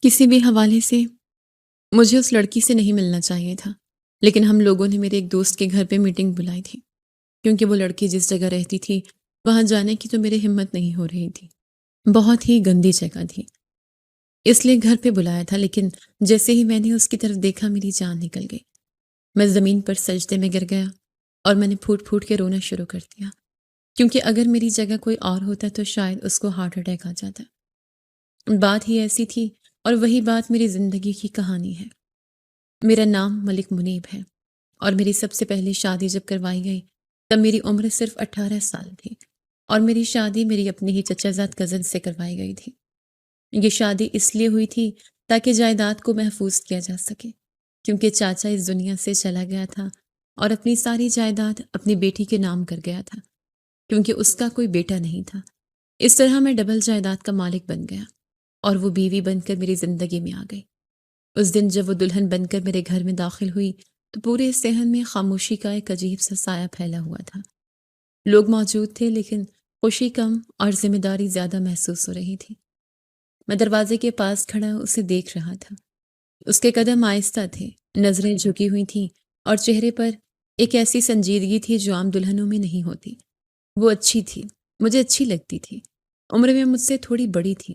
کسی بھی حوالے سے مجھے اس لڑکی سے نہیں ملنا چاہیے تھا، لیکن ہم لوگوں نے میرے ایک دوست کے گھر پہ میٹنگ بلائی تھی کیونکہ وہ لڑکی جس جگہ رہتی تھی وہاں جانے کی تو میری ہمت نہیں ہو رہی تھی۔ بہت ہی گندی جگہ تھی، اس لیے گھر پہ بلایا تھا، لیکن جیسے ہی میں نے اس کی طرف دیکھا میری جان نکل گئی۔ میں زمین پر سجدے میں گر گیا اور میں نے پھوٹ پھوٹ کے رونا شروع کر دیا، کیونکہ اگر میری جگہ کوئی اور ہوتا تو شاید اس کو ہارٹ اٹیک آ جاتا۔ بات ہی ایسی تھی، اور وہی بات میری زندگی کی کہانی ہے۔ میرا نام ملک منیب ہے، اور میری سب سے پہلی شادی جب کروائی گئی تب میری عمر صرف 18 سال تھی، اور میری شادی میری اپنی ہی چچا زاد کزن سے کروائی گئی تھی۔ یہ شادی اس لیے ہوئی تھی تاکہ جائیداد کو محفوظ کیا جا سکے، کیونکہ چاچا اس دنیا سے چلا گیا تھا اور اپنی ساری جائیداد اپنی بیٹی کے نام کر گیا تھا، کیونکہ اس کا کوئی بیٹا نہیں تھا۔ اس طرح میں ڈبل جائیداد کا مالک بن گیا، اور وہ بیوی بن کر میری زندگی میں آ گئی۔ اس دن جب وہ دلہن بن کر میرے گھر میں داخل ہوئی تو پورے صحن میں خاموشی کا ایک عجیب سا سایہ پھیلا ہوا تھا۔ لوگ موجود تھے، لیکن خوشی کم اور ذمہ داری زیادہ محسوس ہو رہی تھی۔ میں دروازے کے پاس کھڑا اسے دیکھ رہا تھا۔ اس کے قدم آہستہ تھے، نظریں جھکی ہوئی تھیں، اور چہرے پر ایک ایسی سنجیدگی تھی جو عام دلہنوں میں نہیں ہوتی۔ وہ اچھی تھی، مجھے اچھی لگتی تھی، عمر میں مجھ سے تھوڑی بڑی تھی۔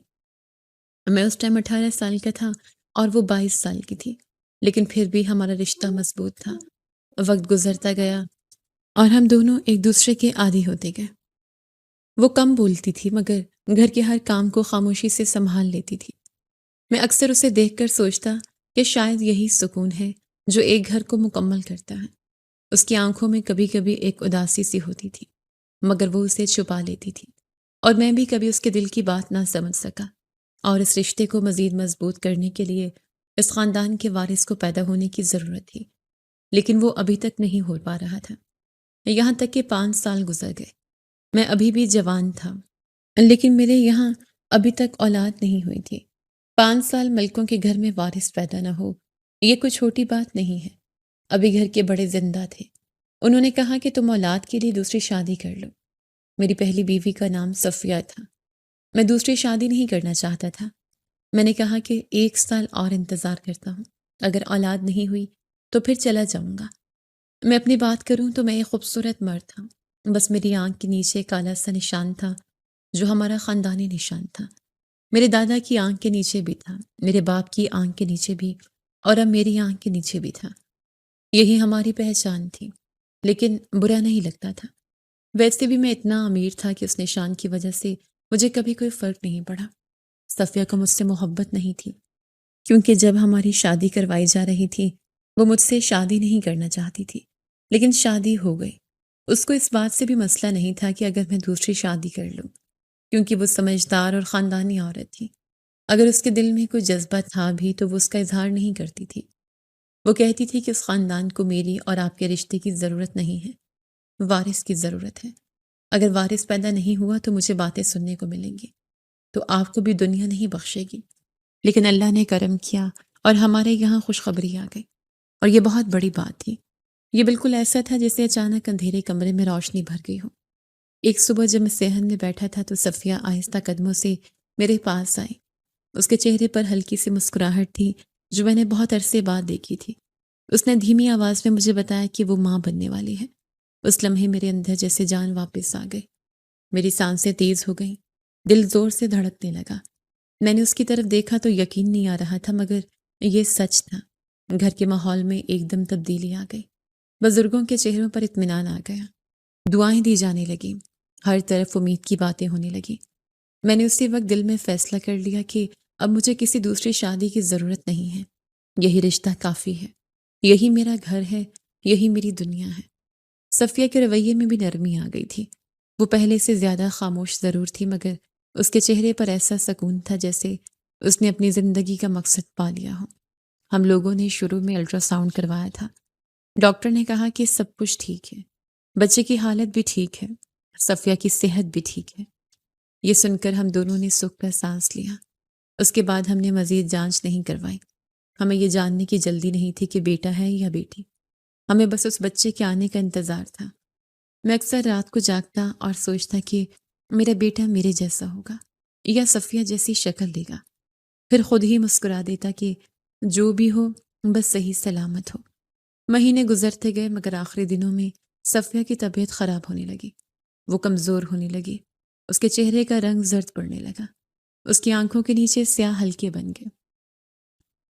میں اس ٹائم 18 سال کا تھا اور وہ 22 سال کی تھی، لیکن پھر بھی ہمارا رشتہ مضبوط تھا۔ وقت گزرتا گیا اور ہم دونوں ایک دوسرے کے عادی ہوتے گئے۔ وہ کم بولتی تھی، مگر گھر کے ہر کام کو خاموشی سے سنبھال لیتی تھی۔ میں اکثر اسے دیکھ کر سوچتا کہ شاید یہی سکون ہے جو ایک گھر کو مکمل کرتا ہے۔ اس کی آنکھوں میں کبھی کبھی ایک اداسی سی ہوتی تھی، مگر وہ اسے چھپا لیتی تھی، اور میں بھی کبھی اس کے دل کی بات نہ سمجھ سکا۔ اور اس رشتے کو مزید مضبوط کرنے کے لیے اس خاندان کے وارث کو پیدا ہونے کی ضرورت تھی، لیکن وہ ابھی تک نہیں ہو پا رہا تھا۔ یہاں تک کہ 5 سال گزر گئے، میں ابھی بھی جوان تھا، لیکن میرے یہاں ابھی تک اولاد نہیں ہوئی تھی۔ 5 سال ملکوں کے گھر میں وارث پیدا نہ ہو، یہ کوئی چھوٹی بات نہیں ہے۔ ابھی گھر کے بڑے زندہ تھے، انہوں نے کہا کہ تم اولاد کے لیے دوسری شادی کر لو۔ میری پہلی بیوی کا نام صفیہ تھا۔ میں دوسری شادی نہیں کرنا چاہتا تھا۔ میں نے کہا کہ 1 سال اور انتظار کرتا ہوں، اگر اولاد نہیں ہوئی تو پھر چلا جاؤں گا۔ میں اپنی بات کروں تو میں ایک خوبصورت مرد تھا، بس میری آنکھ کے نیچے کالا سا نشان تھا جو ہمارا خاندانی نشان تھا۔ میرے دادا کی آنکھ کے نیچے بھی تھا، میرے باپ کی آنکھ کے نیچے بھی، اور اب میری آنکھ کے نیچے بھی تھا۔ یہی ہماری پہچان تھی، لیکن برا نہیں لگتا تھا۔ ویسے بھی میں اتنا امیر تھا کہ اس نشان کی وجہ سے مجھے کبھی کوئی فرق نہیں پڑا۔ صفیہ کو مجھ سے محبت نہیں تھی، کیونکہ جب ہماری شادی کروائی جا رہی تھی وہ مجھ سے شادی نہیں کرنا چاہتی تھی، لیکن شادی ہو گئی۔ اس کو اس بات سے بھی مسئلہ نہیں تھا کہ اگر میں دوسری شادی کر لوں، کیونکہ وہ سمجھدار اور خاندانی عورت تھی۔ اگر اس کے دل میں کوئی جذبہ تھا بھی تو وہ اس کا اظہار نہیں کرتی تھی۔ وہ کہتی تھی کہ اس خاندان کو میری اور آپ کے رشتے کی ضرورت نہیں ہے، وارث کی ضرورت ہے۔ اگر وارث پیدا نہیں ہوا تو مجھے باتیں سننے کو ملیں گی، تو آپ کو بھی دنیا نہیں بخشے گی۔ لیکن اللہ نے کرم کیا اور ہمارے یہاں خوشخبری آ گئی، اور یہ بہت بڑی بات تھی۔ یہ بالکل ایسا تھا جیسے اچانک اندھیرے کمرے میں روشنی بھر گئی ہو۔ ایک صبح جب میں صحن میں بیٹھا تھا تو صفیہ آہستہ قدموں سے میرے پاس آئی۔ اس کے چہرے پر ہلکی سی مسکراہٹ تھی جو میں نے بہت عرصے بعد دیکھی تھی۔ اس نے دھیمی آواز میں مجھے بتایا کہ وہ ماں بننے والی ہے۔ اس لمحے میرے اندر جیسے جان واپس آ گئی، میری سانسیں تیز ہو گئیں، دل زور سے دھڑکنے لگا۔ میں نے اس کی طرف دیکھا تو یقین نہیں آ رہا تھا، مگر یہ سچ تھا۔ گھر کے ماحول میں ایک دم تبدیلی آ گئی، بزرگوں کے چہروں پر اطمینان آ گیا، دعائیں دی جانے لگیں، ہر طرف امید کی باتیں ہونے لگیں۔ میں نے اسی وقت دل میں فیصلہ کر لیا کہ اب مجھے کسی دوسری شادی کی ضرورت نہیں ہے، یہی رشتہ کافی ہے، یہی میرا گھر ہے، یہی میری دنیا ہے۔ صفیہ کے رویے میں بھی نرمی آ گئی تھی۔ وہ پہلے سے زیادہ خاموش ضرور تھی، مگر اس کے چہرے پر ایسا سکون تھا جیسے اس نے اپنی زندگی کا مقصد پا لیا ہو۔ ہم لوگوں نے شروع میں الٹرا ساؤنڈ کروایا تھا۔ ڈاکٹر نے کہا کہ سب کچھ ٹھیک ہے، بچے کی حالت بھی ٹھیک ہے، صفیہ کی صحت بھی ٹھیک ہے۔ یہ سن کر ہم دونوں نے سکھ کا سانس لیا۔ اس کے بعد ہم نے مزید جانچ نہیں کروائی۔ ہمیں یہ جاننے کی جلدی نہیں تھی کہ بیٹا ہے یا بیٹی، ہمیں بس اس بچے کے آنے کا انتظار تھا۔ میں اکثر رات کو جاگتا اور سوچتا کہ میرا بیٹا میرے جیسا ہوگا یا صفیہ جیسی شکل لے گا۔ پھر خود ہی مسکرا دیتا کہ جو بھی ہو بس صحیح سلامت ہو۔ مہینے گزرتے گئے مگر آخری دنوں میں صفیہ کی طبیعت خراب ہونے لگی۔ وہ کمزور ہونے لگی، اس کے چہرے کا رنگ زرد پڑنے لگا، اس کی آنکھوں کے نیچے سیاہ حلقے بن گئے۔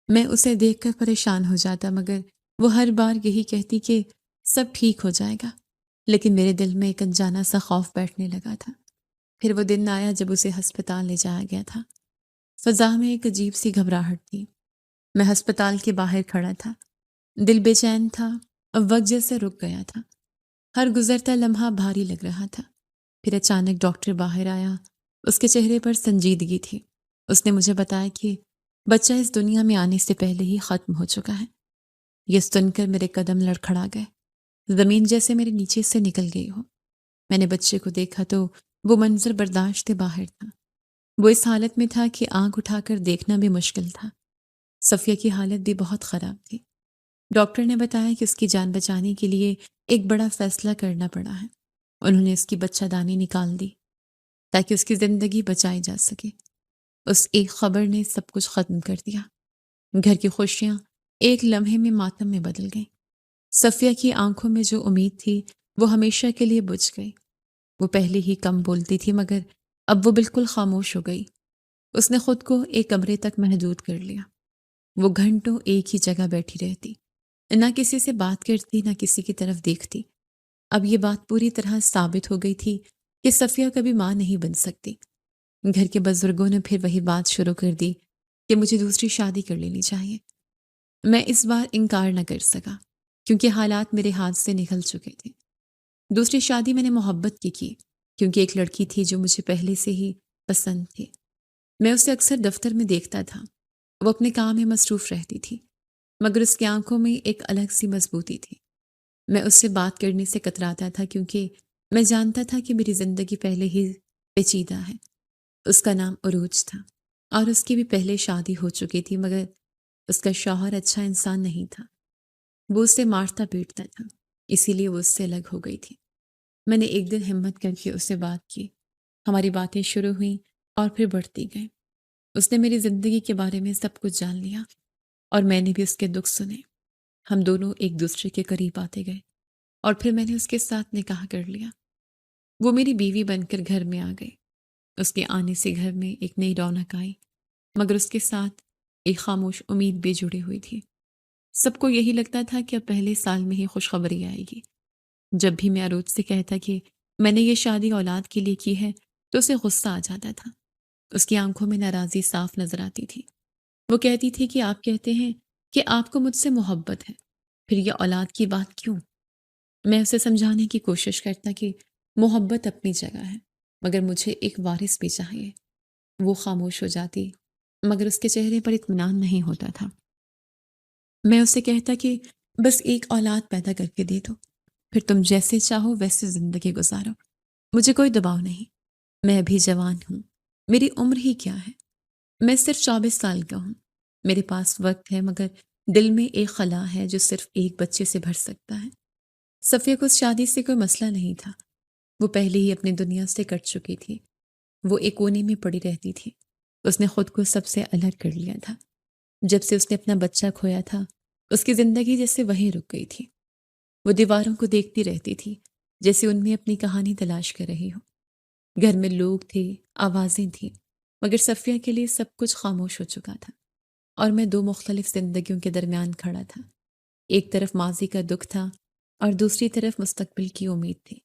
میں اسے دیکھ کر پریشان ہو جاتا مگر وہ ہر بار یہی کہتی کہ سب ٹھیک ہو جائے گا، لیکن میرے دل میں ایک انجانا سا خوف بیٹھنے لگا تھا۔ پھر وہ دن آیا جب اسے ہسپتال لے جایا گیا تھا۔ فضا میں ایک عجیب سی گھبراہٹ تھی۔ میں ہسپتال کے باہر کھڑا تھا، دل بے چین تھا اور وقت جیسے رک گیا تھا۔ ہر گزرتا لمحہ بھاری لگ رہا تھا۔ پھر اچانک ڈاکٹر باہر آیا، اس کے چہرے پر سنجیدگی تھی۔ اس نے مجھے بتایا کہ بچہ اس دنیا میں آنے سے پہلے ہی ختم ہو چکا ہے۔ یہ سن کر میرے قدم لڑکھڑا گئے، زمین جیسے میرے نیچے سے نکل گئی ہو۔ میں نے بچے کو دیکھا تو وہ منظر برداشت سے باہر تھا۔ وہ اس حالت میں تھا کہ آنکھ اٹھا کر دیکھنا بھی مشکل تھا۔ صفیہ کی حالت بھی بہت خراب تھی۔ ڈاکٹر نے بتایا کہ اس کی جان بچانے کے لیے ایک بڑا فیصلہ کرنا پڑا ہے۔ انہوں نے اس کی بچہ دانی نکال دی تاکہ اس کی زندگی بچائی جا سکے۔ اس ایک خبر نے سب کچھ ختم کر دیا۔ گھر کی خوشیاں ایک لمحے میں ماتم میں بدل گئیں۔ صفیہ کی آنکھوں میں جو امید تھی وہ ہمیشہ کے لیے بجھ گئی۔ وہ پہلے ہی کم بولتی تھی مگر اب وہ بالکل خاموش ہو گئی۔ اس نے خود کو ایک کمرے تک محدود کر لیا۔ وہ گھنٹوں ایک ہی جگہ بیٹھی رہتی، نہ کسی سے بات کرتی نہ کسی کی طرف دیکھتی۔ اب یہ بات پوری طرح ثابت ہو گئی تھی کہ صفیہ کبھی ماں نہیں بن سکتی۔ گھر کے بزرگوں نے پھر وہی بات شروع کر دی کہ مجھے دوسری شادی کر لینی چاہیے۔ میں اس بار انکار نہ کر سکا کیونکہ حالات میرے ہاتھ سے نکل چکے تھے۔ دوسری شادی میں نے محبت کی کیونکہ ایک لڑکی تھی جو مجھے پہلے سے ہی پسند تھی۔ میں اسے اکثر دفتر میں دیکھتا تھا، وہ اپنے کام میں مصروف رہتی تھی مگر اس کی آنکھوں میں ایک الگ سی مضبوطی تھی۔ میں اس سے بات کرنے سے کتراتا تھا کیونکہ میں جانتا تھا کہ میری زندگی پہلے ہی پیچیدہ ہے۔ اس کا نام عروج تھا اور اس کی بھی پہلے شادی ہو چکی تھی مگر اس کا شوہر اچھا انسان نہیں تھا۔ وہ اسے مارتا پیٹتا تھا، اسی لیے وہ اس سے الگ ہو گئی تھی۔ میں نے ایک دن ہمت کر کے اس سے بات کی، ہماری باتیں شروع ہوئیں اور پھر بڑھتی گئیں۔ اس نے میری زندگی کے بارے میں سب کچھ جان لیا اور میں نے بھی اس کے دکھ سنے۔ ہم دونوں ایک دوسرے کے قریب آتے گئے اور پھر میں نے اس کے ساتھ نکاح کر لیا۔ وہ میری بیوی بن کر گھر میں آ گئی۔ اس کے آنے سے گھر میں ایک نئی رونق آئی مگر اس کے ساتھ ایک خاموش امید بھی جڑی ہوئی تھی۔ سب کو یہی لگتا تھا کہ اب پہلے سال میں ہی خوشخبری آئے گی۔ جب بھی میں عروج سے کہتا کہ میں نے یہ شادی اولاد کے لیے کی ہے تو اسے غصہ آ جاتا تھا۔ اس کی آنکھوں میں ناراضی صاف نظر آتی تھی۔ وہ کہتی تھی کہ آپ کہتے ہیں کہ آپ کو مجھ سے محبت ہے، پھر یہ اولاد کی بات کیوں؟ میں اسے سمجھانے کی کوشش کرتا کہ محبت اپنی جگہ ہے مگر مجھے ایک وارث بھی چاہیے۔ وہ خاموش ہو جاتی مگر اس کے چہرے پر اطمینان نہیں ہوتا تھا۔ میں اسے کہتا کہ بس ایک اولاد پیدا کر کے دے دو، پھر تم جیسے چاہو ویسے زندگی گزارو، مجھے کوئی دباؤ نہیں۔ میں ابھی جوان ہوں، میری عمر ہی کیا ہے، میں صرف 24 سال کا ہوں۔ میرے پاس وقت ہے مگر دل میں ایک خلا ہے جو صرف ایک بچے سے بھر سکتا ہے۔ صفیہ کو اس شادی سے کوئی مسئلہ نہیں تھا۔ وہ پہلے ہی اپنی دنیا سے کٹ چکی تھی۔ وہ ایک کونے میں پڑی رہتی تھی۔ اس نے خود کو سب سے الگ کر لیا تھا۔ جب سے اس نے اپنا بچہ کھویا تھا اس کی زندگی جیسے وہیں رک گئی تھی۔ وہ دیواروں کو دیکھتی رہتی تھی جیسے ان میں اپنی کہانی تلاش کر رہی ہو۔ گھر میں لوگ تھے، آوازیں تھیں مگر صفیہ کے لیے سب کچھ خاموش ہو چکا تھا اور میں دو مختلف زندگیوں کے درمیان کھڑا تھا۔ ایک طرف ماضی کا دکھ تھا اور دوسری طرف مستقبل کی امید تھی۔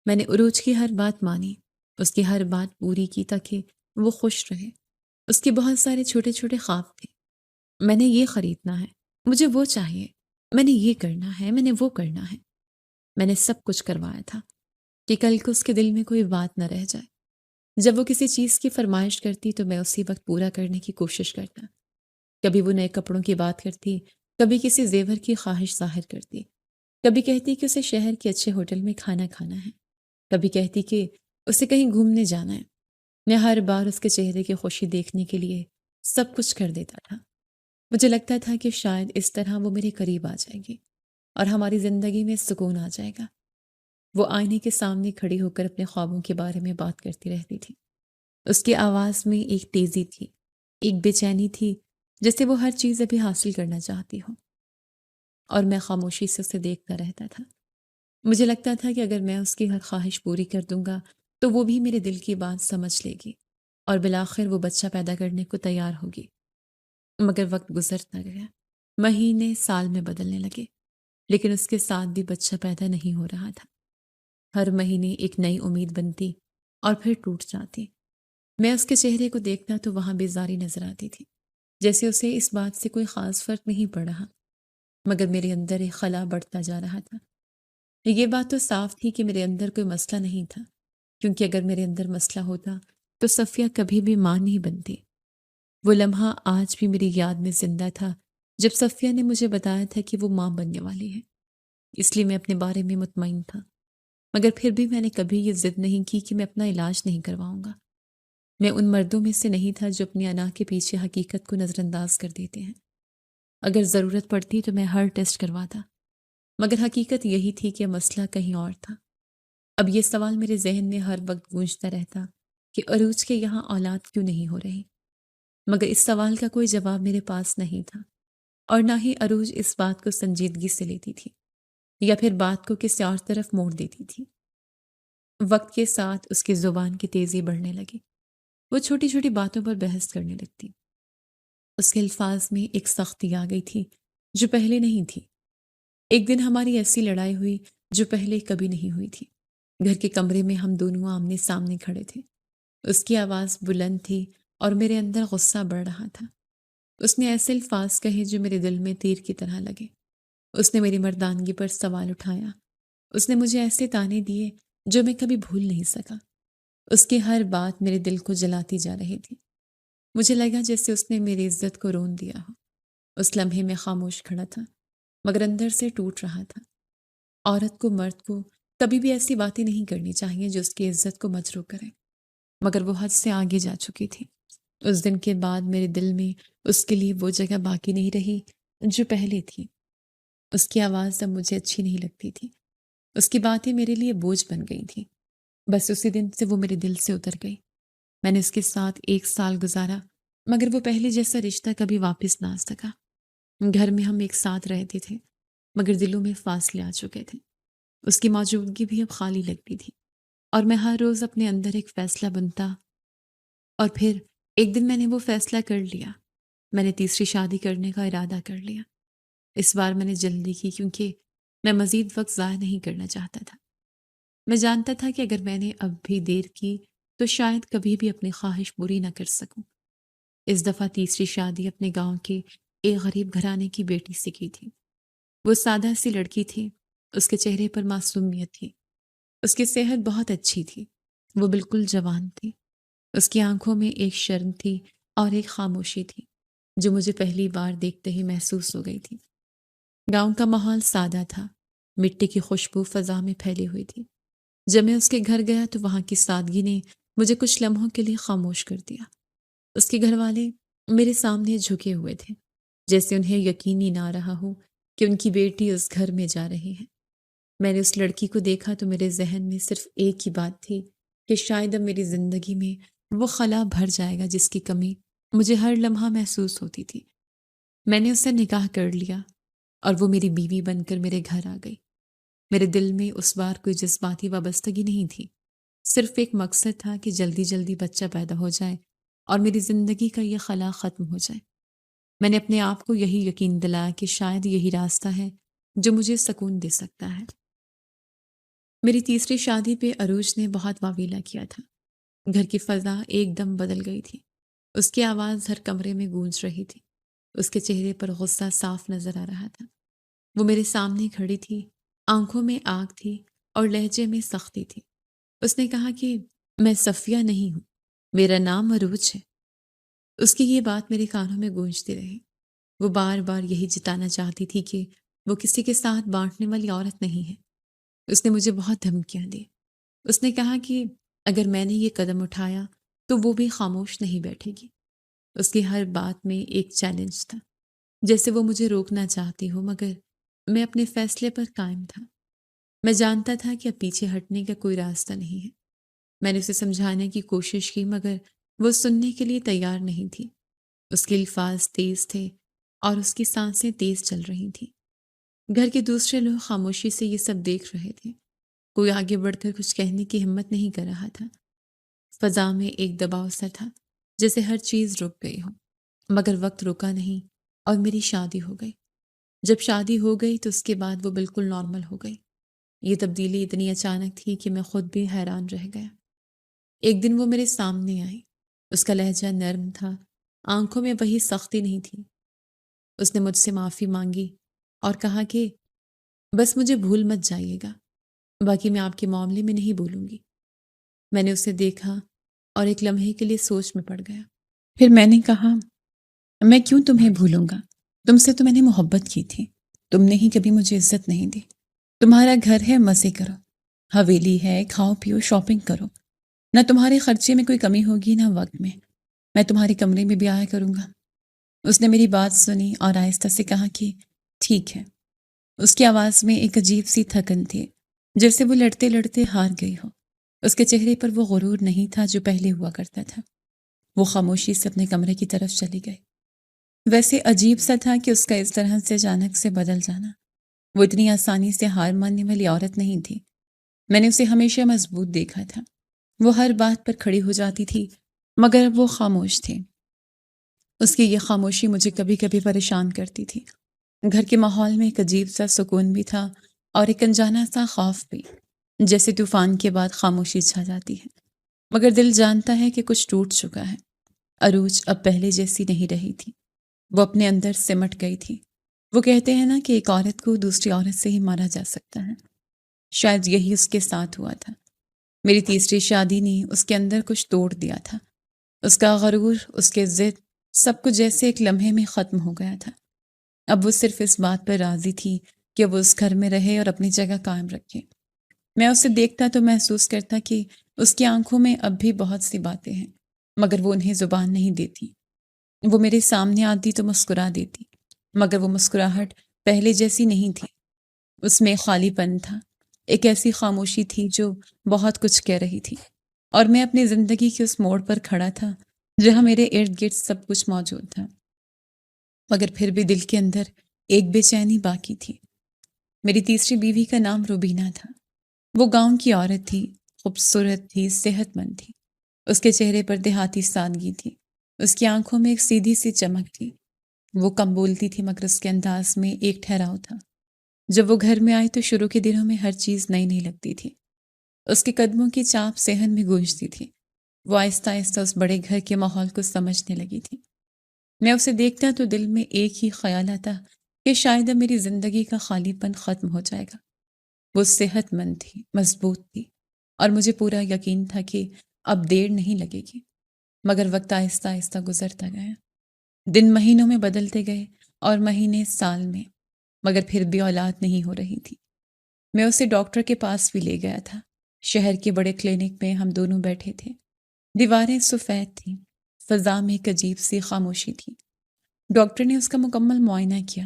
میں نے عروج کی ہر بات مانی، اس کی ہر بات پوری کی تاکہ وہ خوش رہے۔ اس کے بہت سارے چھوٹے چھوٹے خواب تھے۔ میں نے یہ خریدنا ہے، مجھے وہ چاہیے، میں نے یہ کرنا ہے، میں نے وہ کرنا ہے۔ میں نے سب کچھ کروایا تھا کہ کل کو اس کے دل میں کوئی بات نہ رہ جائے۔ جب وہ کسی چیز کی فرمائش کرتی تو میں اسی وقت پورا کرنے کی کوشش کرتا۔ کبھی وہ نئے کپڑوں کی بات کرتی، کبھی کسی زیور کی خواہش ظاہر کرتی، کبھی کہتی کہ اسے شہر کے اچھے ہوٹل میں کھانا کھانا ہے، کبھی کہتی کہ اسے کہیں گھومنے جانا ہے۔ میں ہر بار اس کے چہرے کی خوشی دیکھنے کے لیے سب کچھ کر دیتا تھا۔ مجھے لگتا تھا کہ شاید اس طرح وہ میرے قریب آ جائے گی اور ہماری زندگی میں سکون آ جائے گا۔ وہ آئینے کے سامنے کھڑی ہو کر اپنے خوابوں کے بارے میں بات کرتی رہتی تھی۔ اس کی آواز میں ایک تیزی تھی ایک بے چینی تھی، جیسے وہ ہر چیز ابھی حاصل کرنا چاہتی ہو، اور میں خاموشی سے اسے دیکھتا رہتا تھا۔ مجھے لگتا تھا کہ اگر میں اس کی ہر خواہش پوری کر دوں گا تو وہ بھی میرے دل کی بات سمجھ لے گی اور بالآخر وہ بچہ پیدا کرنے کو تیار ہوگی۔ مگر وقت گزرتا گیا، مہینے سال میں بدلنے لگے، لیکن اس کے ساتھ بھی بچہ پیدا نہیں ہو رہا تھا۔ ہر مہینے ایک نئی امید بنتی اور پھر ٹوٹ جاتی۔ میں اس کے چہرے کو دیکھتا تو وہاں بیزاری نظر آتی تھی، جیسے اسے اس بات سے کوئی خاص فرق نہیں پڑ رہا، مگر میرے اندر ایک خلا بڑھتا جا رہا تھا۔ یہ بات تو صاف تھی کہ میرے اندر کوئی مسئلہ نہیں تھا، کیونکہ اگر میرے اندر مسئلہ ہوتا تو صفیہ کبھی بھی ماں نہیں بنتی۔ وہ لمحہ آج بھی میری یاد میں زندہ تھا جب صفیہ نے مجھے بتایا تھا کہ وہ ماں بننے والی ہے۔ اس لیے میں اپنے بارے میں مطمئن تھا، مگر پھر بھی میں نے کبھی یہ ضد نہیں کی کہ میں اپنا علاج نہیں کرواؤں گا۔ میں ان مردوں میں سے نہیں تھا جو اپنی انا کے پیچھے حقیقت کو نظر انداز کر دیتے ہیں۔ اگر ضرورت پڑتی تو میں ہر ٹیسٹ کرواتا، مگر حقیقت یہی تھی کہ مسئلہ کہیں اور تھا۔ اب یہ سوال میرے ذہن میں ہر وقت گونجتا رہتا کہ عروج کے یہاں اولاد کیوں نہیں ہو رہی، مگر اس سوال کا کوئی جواب میرے پاس نہیں تھا، اور نہ ہی عروج اس بات کو سنجیدگی سے لیتی تھی یا پھر بات کو کسی اور طرف موڑ دیتی تھی۔ وقت کے ساتھ اس کی زبان کی تیزی بڑھنے لگی، وہ چھوٹی چھوٹی باتوں پر بحث کرنے لگتی۔ اس کے الفاظ میں ایک سختی آ گئی تھی جو پہلے نہیں تھی۔ ایک دن ہماری ایسی لڑائی ہوئی جو پہلے کبھی نہیں ہوئی تھی۔ گھر کے کمرے میں ہم دونوں آمنے سامنے کھڑے تھے۔ اس کی آواز بلند تھی اور میرے اندر غصہ بڑھ رہا تھا۔ اس نے ایسے الفاظ کہے جو میرے دل میں تیر کی طرح لگے۔ اس نے میری مردانگی پر سوال اٹھایا۔ اس نے مجھے ایسے تانے دیے جو میں کبھی بھول نہیں سکا۔ اس کی ہر بات میرے دل کو جلاتی جا رہی تھی۔ مجھے لگا جیسے اس نے میری عزت کو رون دیا ہو۔ اس لمحے میں خاموش کھڑا تھا، مگر اندر سے ٹوٹ رہا تھا۔ عورت کو، مرد کو کبھی بھی ایسی باتیں نہیں کرنی چاہیے جو اس کی عزت کو مجروح کریں، مگر وہ حد سے آگے جا چکی تھی۔ اس دن کے بعد میرے دل میں اس کے لیے وہ جگہ باقی نہیں رہی جو پہلے تھی۔ اس کی آواز اب مجھے اچھی نہیں لگتی تھی۔ اس کی باتیں میرے لیے بوجھ بن گئی تھیں۔ بس اسی دن سے وہ میرے دل سے اتر گئی۔ میں نے اس کے ساتھ 1 سال گزارا، مگر وہ پہلے جیسا رشتہ کبھی واپس نہ آ سکا۔ گھر میں ہم ایک ساتھ رہتے تھے، مگر دلوں میں فاصلے آ چکے تھے۔ اس کی موجودگی بھی اب خالی لگتی تھی، اور میں ہر روز اپنے اندر ایک فیصلہ بنتا، اور پھر ایک دن میں نے وہ فیصلہ کر لیا۔ میں نے تیسری شادی کرنے کا ارادہ کر لیا۔ اس بار میں نے جلدی کی کیونکہ میں مزید وقت ضائع نہیں کرنا چاہتا تھا۔ میں جانتا تھا کہ اگر میں نے اب بھی دیر کی تو شاید کبھی بھی اپنی خواہش پوری نہ کر سکوں۔ اس دفعہ تیسری شادی اپنے گاؤں کے ایک غریب گھرانے کی بیٹی سے کی تھی۔ وہ سادہ سی لڑکی تھی، اس کے چہرے پر معصومیت تھی، اس کی صحت بہت اچھی تھی، وہ بالکل جوان تھی۔ اس کی آنکھوں میں ایک شرم تھی اور ایک خاموشی تھی جو مجھے پہلی بار دیکھتے ہی محسوس ہو گئی تھی۔ گاؤں کا ماحول سادہ تھا، مٹی کی خوشبو فضا میں پھیلی ہوئی تھی۔ جب میں اس کے گھر گیا تو وہاں کی سادگی نے مجھے کچھ لمحوں کے لیے خاموش کر دیا۔ اس کے گھر والے میرے سامنے جھکے ہوئے تھے، جیسے انہیں یقین ہی نہ رہا ہو کہ ان کی بیٹی اس گھر میں جا رہی ہے۔ میں نے اس لڑکی کو دیکھا تو میرے ذہن میں صرف ایک ہی بات تھی کہ شاید اب میری زندگی میں وہ خلا بھر جائے گا جس کی کمی مجھے ہر لمحہ محسوس ہوتی تھی۔ میں نے اس سے نکاح کر لیا اور وہ میری بیوی بن کر میرے گھر آ گئی۔ میرے دل میں اس بار کوئی جذباتی وابستگی نہیں تھی، صرف ایک مقصد تھا کہ جلدی جلدی بچہ پیدا ہو جائے اور میری زندگی کا یہ خلا ختم ہو جائے۔ میں نے اپنے آپ کو یہی یقین دلایا کہ شاید یہی راستہ ہے جو مجھے سکون دے سکتا ہے۔ میری تیسری شادی پہ عروج نے بہت واویلا کیا تھا۔ گھر کی فضا ایک دم بدل گئی تھی۔ اس کی آواز ہر کمرے میں گونج رہی تھی۔ اس کے چہرے پر غصہ صاف نظر آ رہا تھا۔ وہ میرے سامنے کھڑی تھی، آنکھوں میں آگ تھی اور لہجے میں سختی تھی۔ اس نے کہا کہ میں صفیہ نہیں ہوں، میرا نام عروج ہے۔ اس کی یہ بات میرے کانوں میں گونجتی رہی۔ وہ بار بار یہی جتانا چاہتی تھی کہ وہ کسی کے ساتھ بانٹنے والی عورت نہیں ہے۔ اس نے مجھے بہت دھمکیاں دی۔ اس نے کہا کہ اگر میں نے یہ قدم اٹھایا تو وہ بھی خاموش نہیں بیٹھے گی۔ اس کی ہر بات میں ایک چیلنج تھا، جیسے وہ مجھے روکنا چاہتی ہو، مگر میں اپنے فیصلے پر قائم تھا۔ میں جانتا تھا کہ اب پیچھے ہٹنے کا کوئی راستہ نہیں ہے۔ میں نے اسے سمجھانے کی کوشش کی، مگر وہ سننے کے لیے تیار نہیں تھی۔ اس کے الفاظ تیز تھے اور اس کی سانسیں تیز چل رہی تھیں۔ گھر کے دوسرے لوگ خاموشی سے یہ سب دیکھ رہے تھے۔ کوئی آگے بڑھ کر کچھ کہنے کی ہمت نہیں کر رہا تھا۔ فضا میں ایک دباؤ سا تھا، جیسے ہر چیز رک گئی ہو، مگر وقت رکا نہیں اور میری شادی ہو گئی۔ جب شادی ہو گئی تو اس کے بعد وہ بالکل نارمل ہو گئی۔ یہ تبدیلی اتنی اچانک تھی کہ میں خود بھی حیران رہ گیا۔ ایک دن وہ میرے سامنے آئی۔ اس کا لہجہ نرم تھا، آنکھوں میں وہی سختی نہیں تھی۔ اس نے مجھ سے معافی مانگی اور کہا کہ بس مجھے بھول مت جائیے گا، باقی میں آپ کے معاملے میں نہیں بولوں گی۔ میں نے اسے دیکھا اور ایک لمحے کے لیے سوچ میں پڑ گیا۔ پھر میں نے کہا، میں کیوں تمہیں بھولوں گا؟ تم سے تو میں نے محبت کی تھی، تم نے ہی کبھی مجھے عزت نہیں دی۔ تمہارا گھر ہے، مزے کرو، حویلی ہے، کھاؤ پیو، شاپنگ کرو، نہ تمہارے خرچے میں کوئی کمی ہوگی نہ وقت میں تمہارے کمرے میں بھی آیا کروں گا۔ اس نے میری بات سنی اور آہستہ سے کہا کہ ٹھیک ہے۔ اس کی آواز میں ایک عجیب سی تھکن تھی، جیسے وہ لڑتے لڑتے ہار گئی ہو۔ اس کے چہرے پر وہ غرور نہیں تھا جو پہلے ہوا کرتا تھا۔ وہ خاموشی سے اپنے کمرے کی طرف چلی گئی۔ ویسے عجیب سا تھا کہ اس کا اس طرح سے اچانک سے بدل جانا۔ وہ اتنی آسانی سے ہار ماننے والی عورت نہیں تھی۔ میں نے اسے ہمیشہ مضبوط دیکھا تھا۔ وہ ہر بات پر کھڑی ہو جاتی تھی، مگر اب وہ خاموش تھی۔ اس کی یہ خاموشی مجھے کبھی کبھی پریشان کرتی تھی۔ گھر کے ماحول میں ایک عجیب سا سکون بھی تھا اور ایک انجانا سا خوف بھی، جیسے طوفان کے بعد خاموشی چھا جاتی ہے، مگر دل جانتا ہے کہ کچھ ٹوٹ چکا ہے۔ عروج اب پہلے جیسی نہیں رہی تھی، وہ اپنے اندر سمٹ گئی تھی۔ وہ کہتے ہیں نا کہ ایک عورت کو دوسری عورت سے ہی مارا جا سکتا ہے، شاید یہی اس کے ساتھ ہوا تھا۔ میری تیسری شادی نے اس کے اندر کچھ توڑ دیا تھا۔ اس کا غرور، اس کے ضد، سب کچھ جیسے ایک لمحے میں ختم ہو گیا تھا۔ اب وہ صرف اس بات پر راضی تھی کہ وہ اس گھر میں رہے اور اپنی جگہ قائم رکھے۔ میں اسے دیکھتا تو محسوس کرتا کہ اس کی آنکھوں میں اب بھی بہت سی باتیں ہیں، مگر وہ انہیں زبان نہیں دیتی۔ وہ میرے سامنے آتی تو مسکرا دیتی، مگر وہ مسکراہٹ پہلے جیسی نہیں تھی۔ اس میں خالی پن تھا، ایک ایسی خاموشی تھی جو بہت کچھ کہہ رہی تھی، اور میں اپنی زندگی کے اس موڑ پر کھڑا تھا جہاں میرے ارد گرد سب کچھ موجود تھا، مگر پھر بھی دل کے اندر ایک بے چینی باقی تھی۔ میری تیسری بیوی کا نام روبینہ تھا۔ وہ گاؤں کی عورت تھی، خوبصورت تھی، صحت مند تھی۔ اس کے چہرے پر دیہاتی سادگی تھی، اس کی آنکھوں میں ایک سیدھی سی چمک تھی۔ وہ کم بولتی تھی مگر اس کے انداز میں ایک ٹھہراؤ تھا۔ جب وہ گھر میں آئی تو شروع کے دنوں میں ہر چیز نئی نئی لگتی تھی۔ اس کے قدموں کی چاپ صحن میں گونجتی تھی۔ وہ آہستہ آہستہ اس بڑے گھر کے ماحول کو سمجھنے لگی تھی۔ میں اسے دیکھتا تو دل میں ایک ہی خیال آتا کہ شاید اب میری زندگی کا خالی پن ختم ہو جائے گا۔ وہ صحت مند تھی، مضبوط تھی، اور مجھے پورا یقین تھا کہ اب دیر نہیں لگے گی۔ مگر وقت آہستہ آہستہ گزرتا گیا۔ دن مہینوں میں بدلتے گئے اور مہینے سال میں، مگر پھر بھی اولاد نہیں ہو رہی تھی۔ میں اسے ڈاکٹر کے پاس بھی لے گیا تھا۔ شہر کے بڑے کلینک میں ہم دونوں بیٹھے تھے۔ دیواریں سفید تھیں، فضا میں ایک عجیب سی خاموشی تھی۔ ڈاکٹر نے اس کا مکمل معائنہ کیا،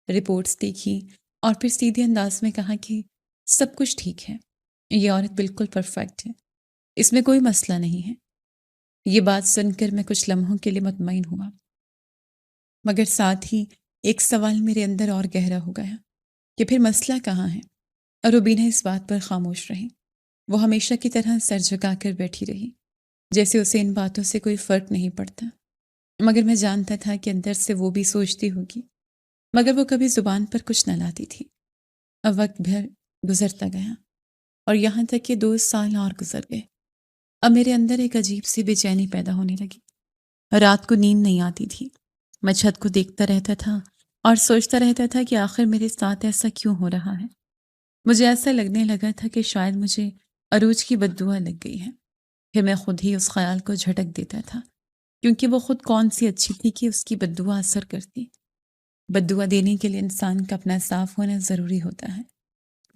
رپورٹس دیکھی، اور پھر سیدھے انداز میں کہا کہ سب کچھ ٹھیک ہے، یہ عورت بالکل پرفیکٹ ہے، اس میں کوئی مسئلہ نہیں ہے۔ یہ بات سن کر میں کچھ لمحوں کے لیے مطمئن ہوا، مگر ساتھ ہی ایک سوال میرے اندر اور گہرا ہو گیا کہ پھر مسئلہ کہاں ہے؟ اور روبینہ اس بات پر خاموش رہی۔ وہ ہمیشہ کی طرح سر جھکا کر بیٹھی رہی، جیسے اسے ان باتوں سے کوئی فرق نہیں پڑتا، مگر میں جانتا تھا کہ اندر سے وہ بھی سوچتی ہوگی، مگر وہ کبھی زبان پر کچھ نہ لاتی تھی۔ اب وقت بھر گزرتا گیا اور یہاں تک کہ 2 سال اور گزر گئے۔ اب میرے اندر ایک عجیب سی بے چینی پیدا ہونے لگی۔ رات کو نیند نہیں آتی تھی۔ میں چھت کو دیکھتا رہتا تھا اور سوچتا رہتا تھا کہ آخر میرے ساتھ ایسا کیوں ہو رہا ہے۔ مجھے ایسا لگنے لگا تھا کہ شاید مجھے عروج کی بد دعا لگ گئی ہے۔ پھر میں خود ہی اس خیال کو جھٹک دیتا تھا، کیونکہ وہ خود کون سی اچھی تھی کہ اس کی بد دعا اثر کرتی۔ بد دعا دینے کے لیے انسان کا اپنا صاف ہونا ضروری ہوتا ہے،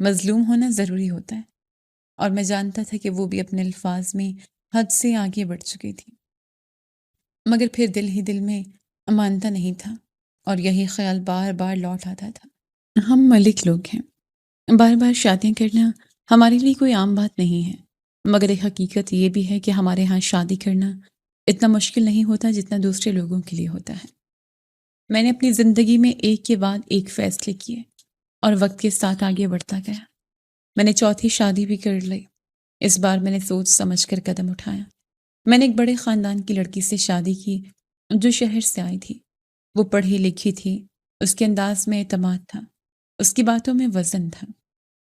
مظلوم ہونا ضروری ہوتا ہے، اور میں جانتا تھا کہ وہ بھی اپنے الفاظ میں حد سے آگے بڑھ چکی تھی، مگر پھر دل ہی دل میں مانتا نہیں تھا، اور یہی خیال بار بار لوٹ آتا تھا۔ ہم ملک لوگ ہیں، بار بار شادیاں کرنا ہمارے لیے کوئی عام بات نہیں ہے، مگر ایک حقیقت یہ بھی ہے کہ ہمارے ہاں شادی کرنا اتنا مشکل نہیں ہوتا جتنا دوسرے لوگوں کے لیے ہوتا ہے۔ میں نے اپنی زندگی میں ایک کے بعد ایک فیصلے کیے اور وقت کے ساتھ آگے بڑھتا گیا۔ میں نے چوتھی شادی بھی کر لی۔ اس بار میں نے سوچ سمجھ کر قدم اٹھایا۔ میں نے ایک بڑے خاندان کی لڑکی سے شادی کی جو شہر سے آئی تھی۔ وہ پڑھی لکھی تھی، اس کے انداز میں اعتماد تھا، اس کی باتوں میں وزن تھا۔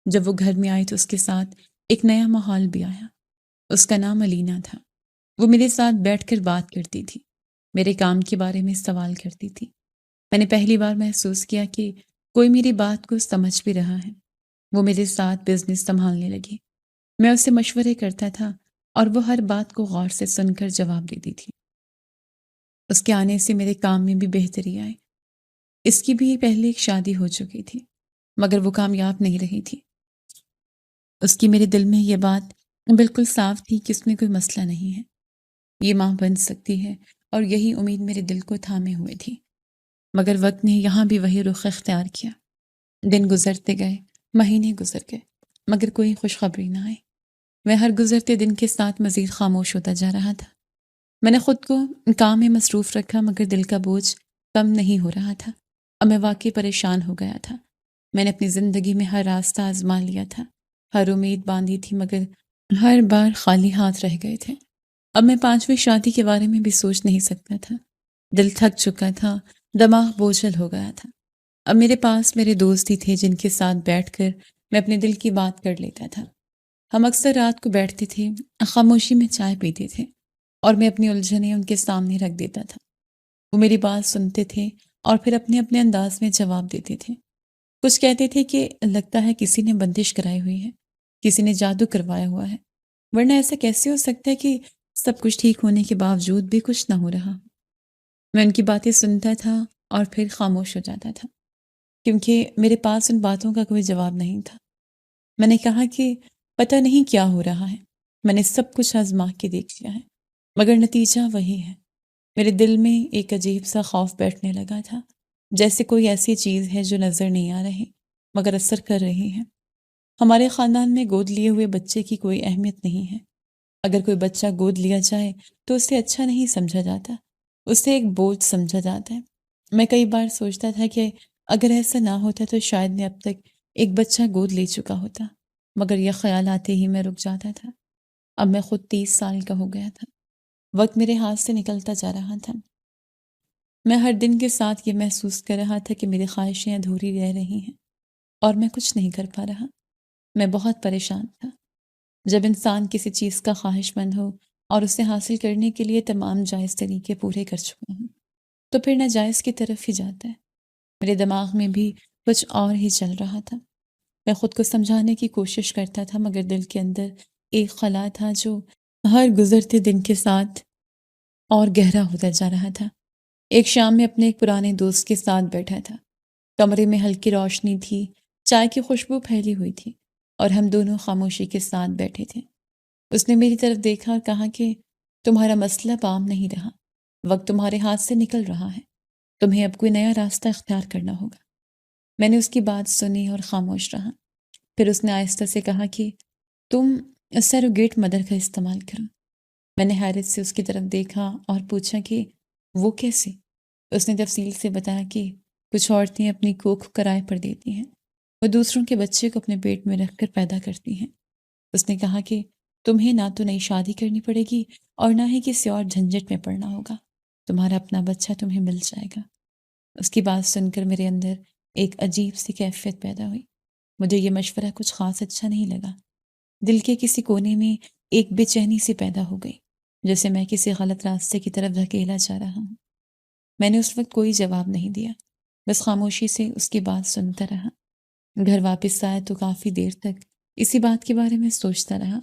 جب وہ گھر میں آئی تو اس کے ساتھ ایک نیا ماحول بھی آیا۔ اس کا نام علینا تھا۔ وہ میرے ساتھ بیٹھ کر بات کرتی تھی، میرے کام کے بارے میں سوال کرتی تھی۔ میں نے پہلی بار محسوس کیا کہ کوئی میری بات کو سمجھ بھی رہا ہے۔ وہ میرے ساتھ بزنس سنبھالنے لگی۔ میں اس سے مشورے کرتا تھا اور وہ ہر بات کو غور سے سن کر جواب دیتی تھی۔ اس کے آنے سے میرے کام میں بھی بہتری آئی۔ اس کی بھی پہلے ایک شادی ہو چکی تھی، مگر وہ کامیاب نہیں رہی تھی۔ اس کی میرے دل میں یہ بات بالکل صاف تھی کہ اس میں کوئی مسئلہ نہیں ہے، یہ ماں بن سکتی ہے، اور یہی امید میرے دل کو تھامے ہوئے تھی۔ مگر وقت نے یہاں بھی وہی رخ اختیار کیا۔ دن گزرتے گئے، مہینے گزر گئے، مگر کوئی خوشخبری نہ آئی۔ میں ہر گزرتے دن کے ساتھ مزید خاموش ہوتا جا رہا تھا۔ میں نے خود کو کام میں مصروف رکھا، مگر دل کا بوجھ کم نہیں ہو رہا تھا۔ اب میں واقعی پریشان ہو گیا تھا۔ میں نے اپنی زندگی میں ہر راستہ آزما لیا تھا، ہر امید باندھی تھی، مگر ہر بار خالی ہاتھ رہ گئے تھے۔ اب میں پانچویں شادی کے بارے میں بھی سوچ نہیں سکتا تھا۔ دل تھک چکا تھا، دماغ بوجھل ہو گیا تھا۔ اب میرے پاس میرے دوست ہی تھے جن کے ساتھ بیٹھ کر میں اپنے دل کی بات کر لیتا تھا۔ ہم اکثر رات کو بیٹھتے تھے، خاموشی میں چائے پیتے تھے، اور میں اپنی الجھنیں ان کے سامنے رکھ دیتا تھا۔ وہ میری بات سنتے تھے اور پھر اپنے اپنے انداز میں جواب دیتے تھے۔ کچھ کہتے تھے کہ لگتا ہے کسی نے بندش کرائی ہوئی ہے، کسی نے جادو کروایا ہوا ہے، ورنہ ایسا کیسے ہو سکتا ہے کہ سب کچھ ٹھیک ہونے کے باوجود بھی کچھ نہ ہو رہا۔ میں ان کی باتیں سنتا تھا اور پھر خاموش ہو جاتا تھا، کیونکہ میرے پاس ان باتوں کا کوئی جواب نہیں تھا۔ میں نے کہا کہ پتہ نہیں کیا ہو رہا ہے، میں نے سب کچھ آزما کے دیکھ لیا ہے، مگر نتیجہ وہی ہے۔ میرے دل میں ایک عجیب سا خوف بیٹھنے لگا تھا، جیسے کوئی ایسی چیز ہے جو نظر نہیں آ رہی مگر اثر کر رہی ہے۔ ہمارے خاندان میں گود لیے ہوئے بچے کی کوئی اہمیت نہیں ہے۔ اگر کوئی بچہ گود لیا جائے تو اسے اچھا نہیں سمجھا جاتا، اسے ایک بوجھ سمجھا جاتا ہے۔ میں کئی بار سوچتا تھا کہ اگر ایسا نہ ہوتا تو شاید میں اب تک ایک بچہ گود لے چکا ہوتا، مگر یہ خیال آتے ہی میں رک جاتا تھا۔ اب میں خود 30 سال کا ہو گیا تھا۔ وقت میرے ہاتھ سے نکلتا جا رہا تھا۔ میں ہر دن کے ساتھ یہ محسوس کر رہا تھا کہ میری خواہشیں ادھوری رہ رہی ہیں اور میں کچھ نہیں کر پا رہا۔ میں بہت پریشان تھا۔ جب انسان کسی چیز کا خواہش مند ہو اور اسے حاصل کرنے کے لیے تمام جائز طریقے پورے کر چکا ہوں تو پھر ناجائز کی طرف ہی جاتا ہے۔ میرے دماغ میں بھی کچھ اور ہی چل رہا تھا۔ میں خود کو سمجھانے کی کوشش کرتا تھا، مگر دل کے اندر ایک خلا تھا جو ہر گزرتے دن کے ساتھ اور گہرا ہوتا جا رہا تھا۔ ایک شام میں اپنے ایک پرانے دوست کے ساتھ بیٹھا تھا۔ کمرے میں ہلکی روشنی تھی، چائے کی خوشبو پھیلی ہوئی تھی، اور ہم دونوں خاموشی کے ساتھ بیٹھے تھے۔ اس نے میری طرف دیکھا اور کہا کہ تمہارا مسئلہ عام نہیں رہا، وقت تمہارے ہاتھ سے نکل رہا ہے، تمہیں اب کوئی نیا راستہ اختیار کرنا ہوگا۔ میں نے اس کی بات سنی اور خاموش رہا۔ پھر اس نے آہستہ سے کہا کہ تم سیروگیٹ مدر کا استعمال کرو۔ میں نے حیرت سے اس کی طرف دیکھا اور پوچھا کہ وہ کیسے؟ اس نے تفصیل سے بتایا کہ کچھ عورتیں اپنی کوکھ کرائے پر دیتی ہیں، وہ دوسروں کے بچے کو اپنے پیٹ میں رکھ کر پیدا کرتی ہیں۔ اس نے کہا کہ تمہیں نہ تو نئی شادی کرنی پڑے گی اور نہ ہی کسی اور جھنجٹ میں پڑنا ہوگا، تمہارا اپنا بچہ تمہیں مل جائے گا۔ اس کی بات سن کر میرے اندر ایک عجیب سی کیفیت پیدا ہوئی۔ مجھے یہ مشورہ کچھ خاص اچھا نہیں لگا۔ دل کے کسی کونے میں ایک بے چینی سی پیدا ہو گئی، جیسے میں کسی غلط راستے کی طرف دھکیلا جا رہا ہوں۔ میں نے اس وقت کوئی جواب نہیں دیا، بس خاموشی سے اس کی بات سنتا رہا۔ گھر واپس آیا تو کافی دیر تک اسی بات کے بارے میں سوچتا رہا۔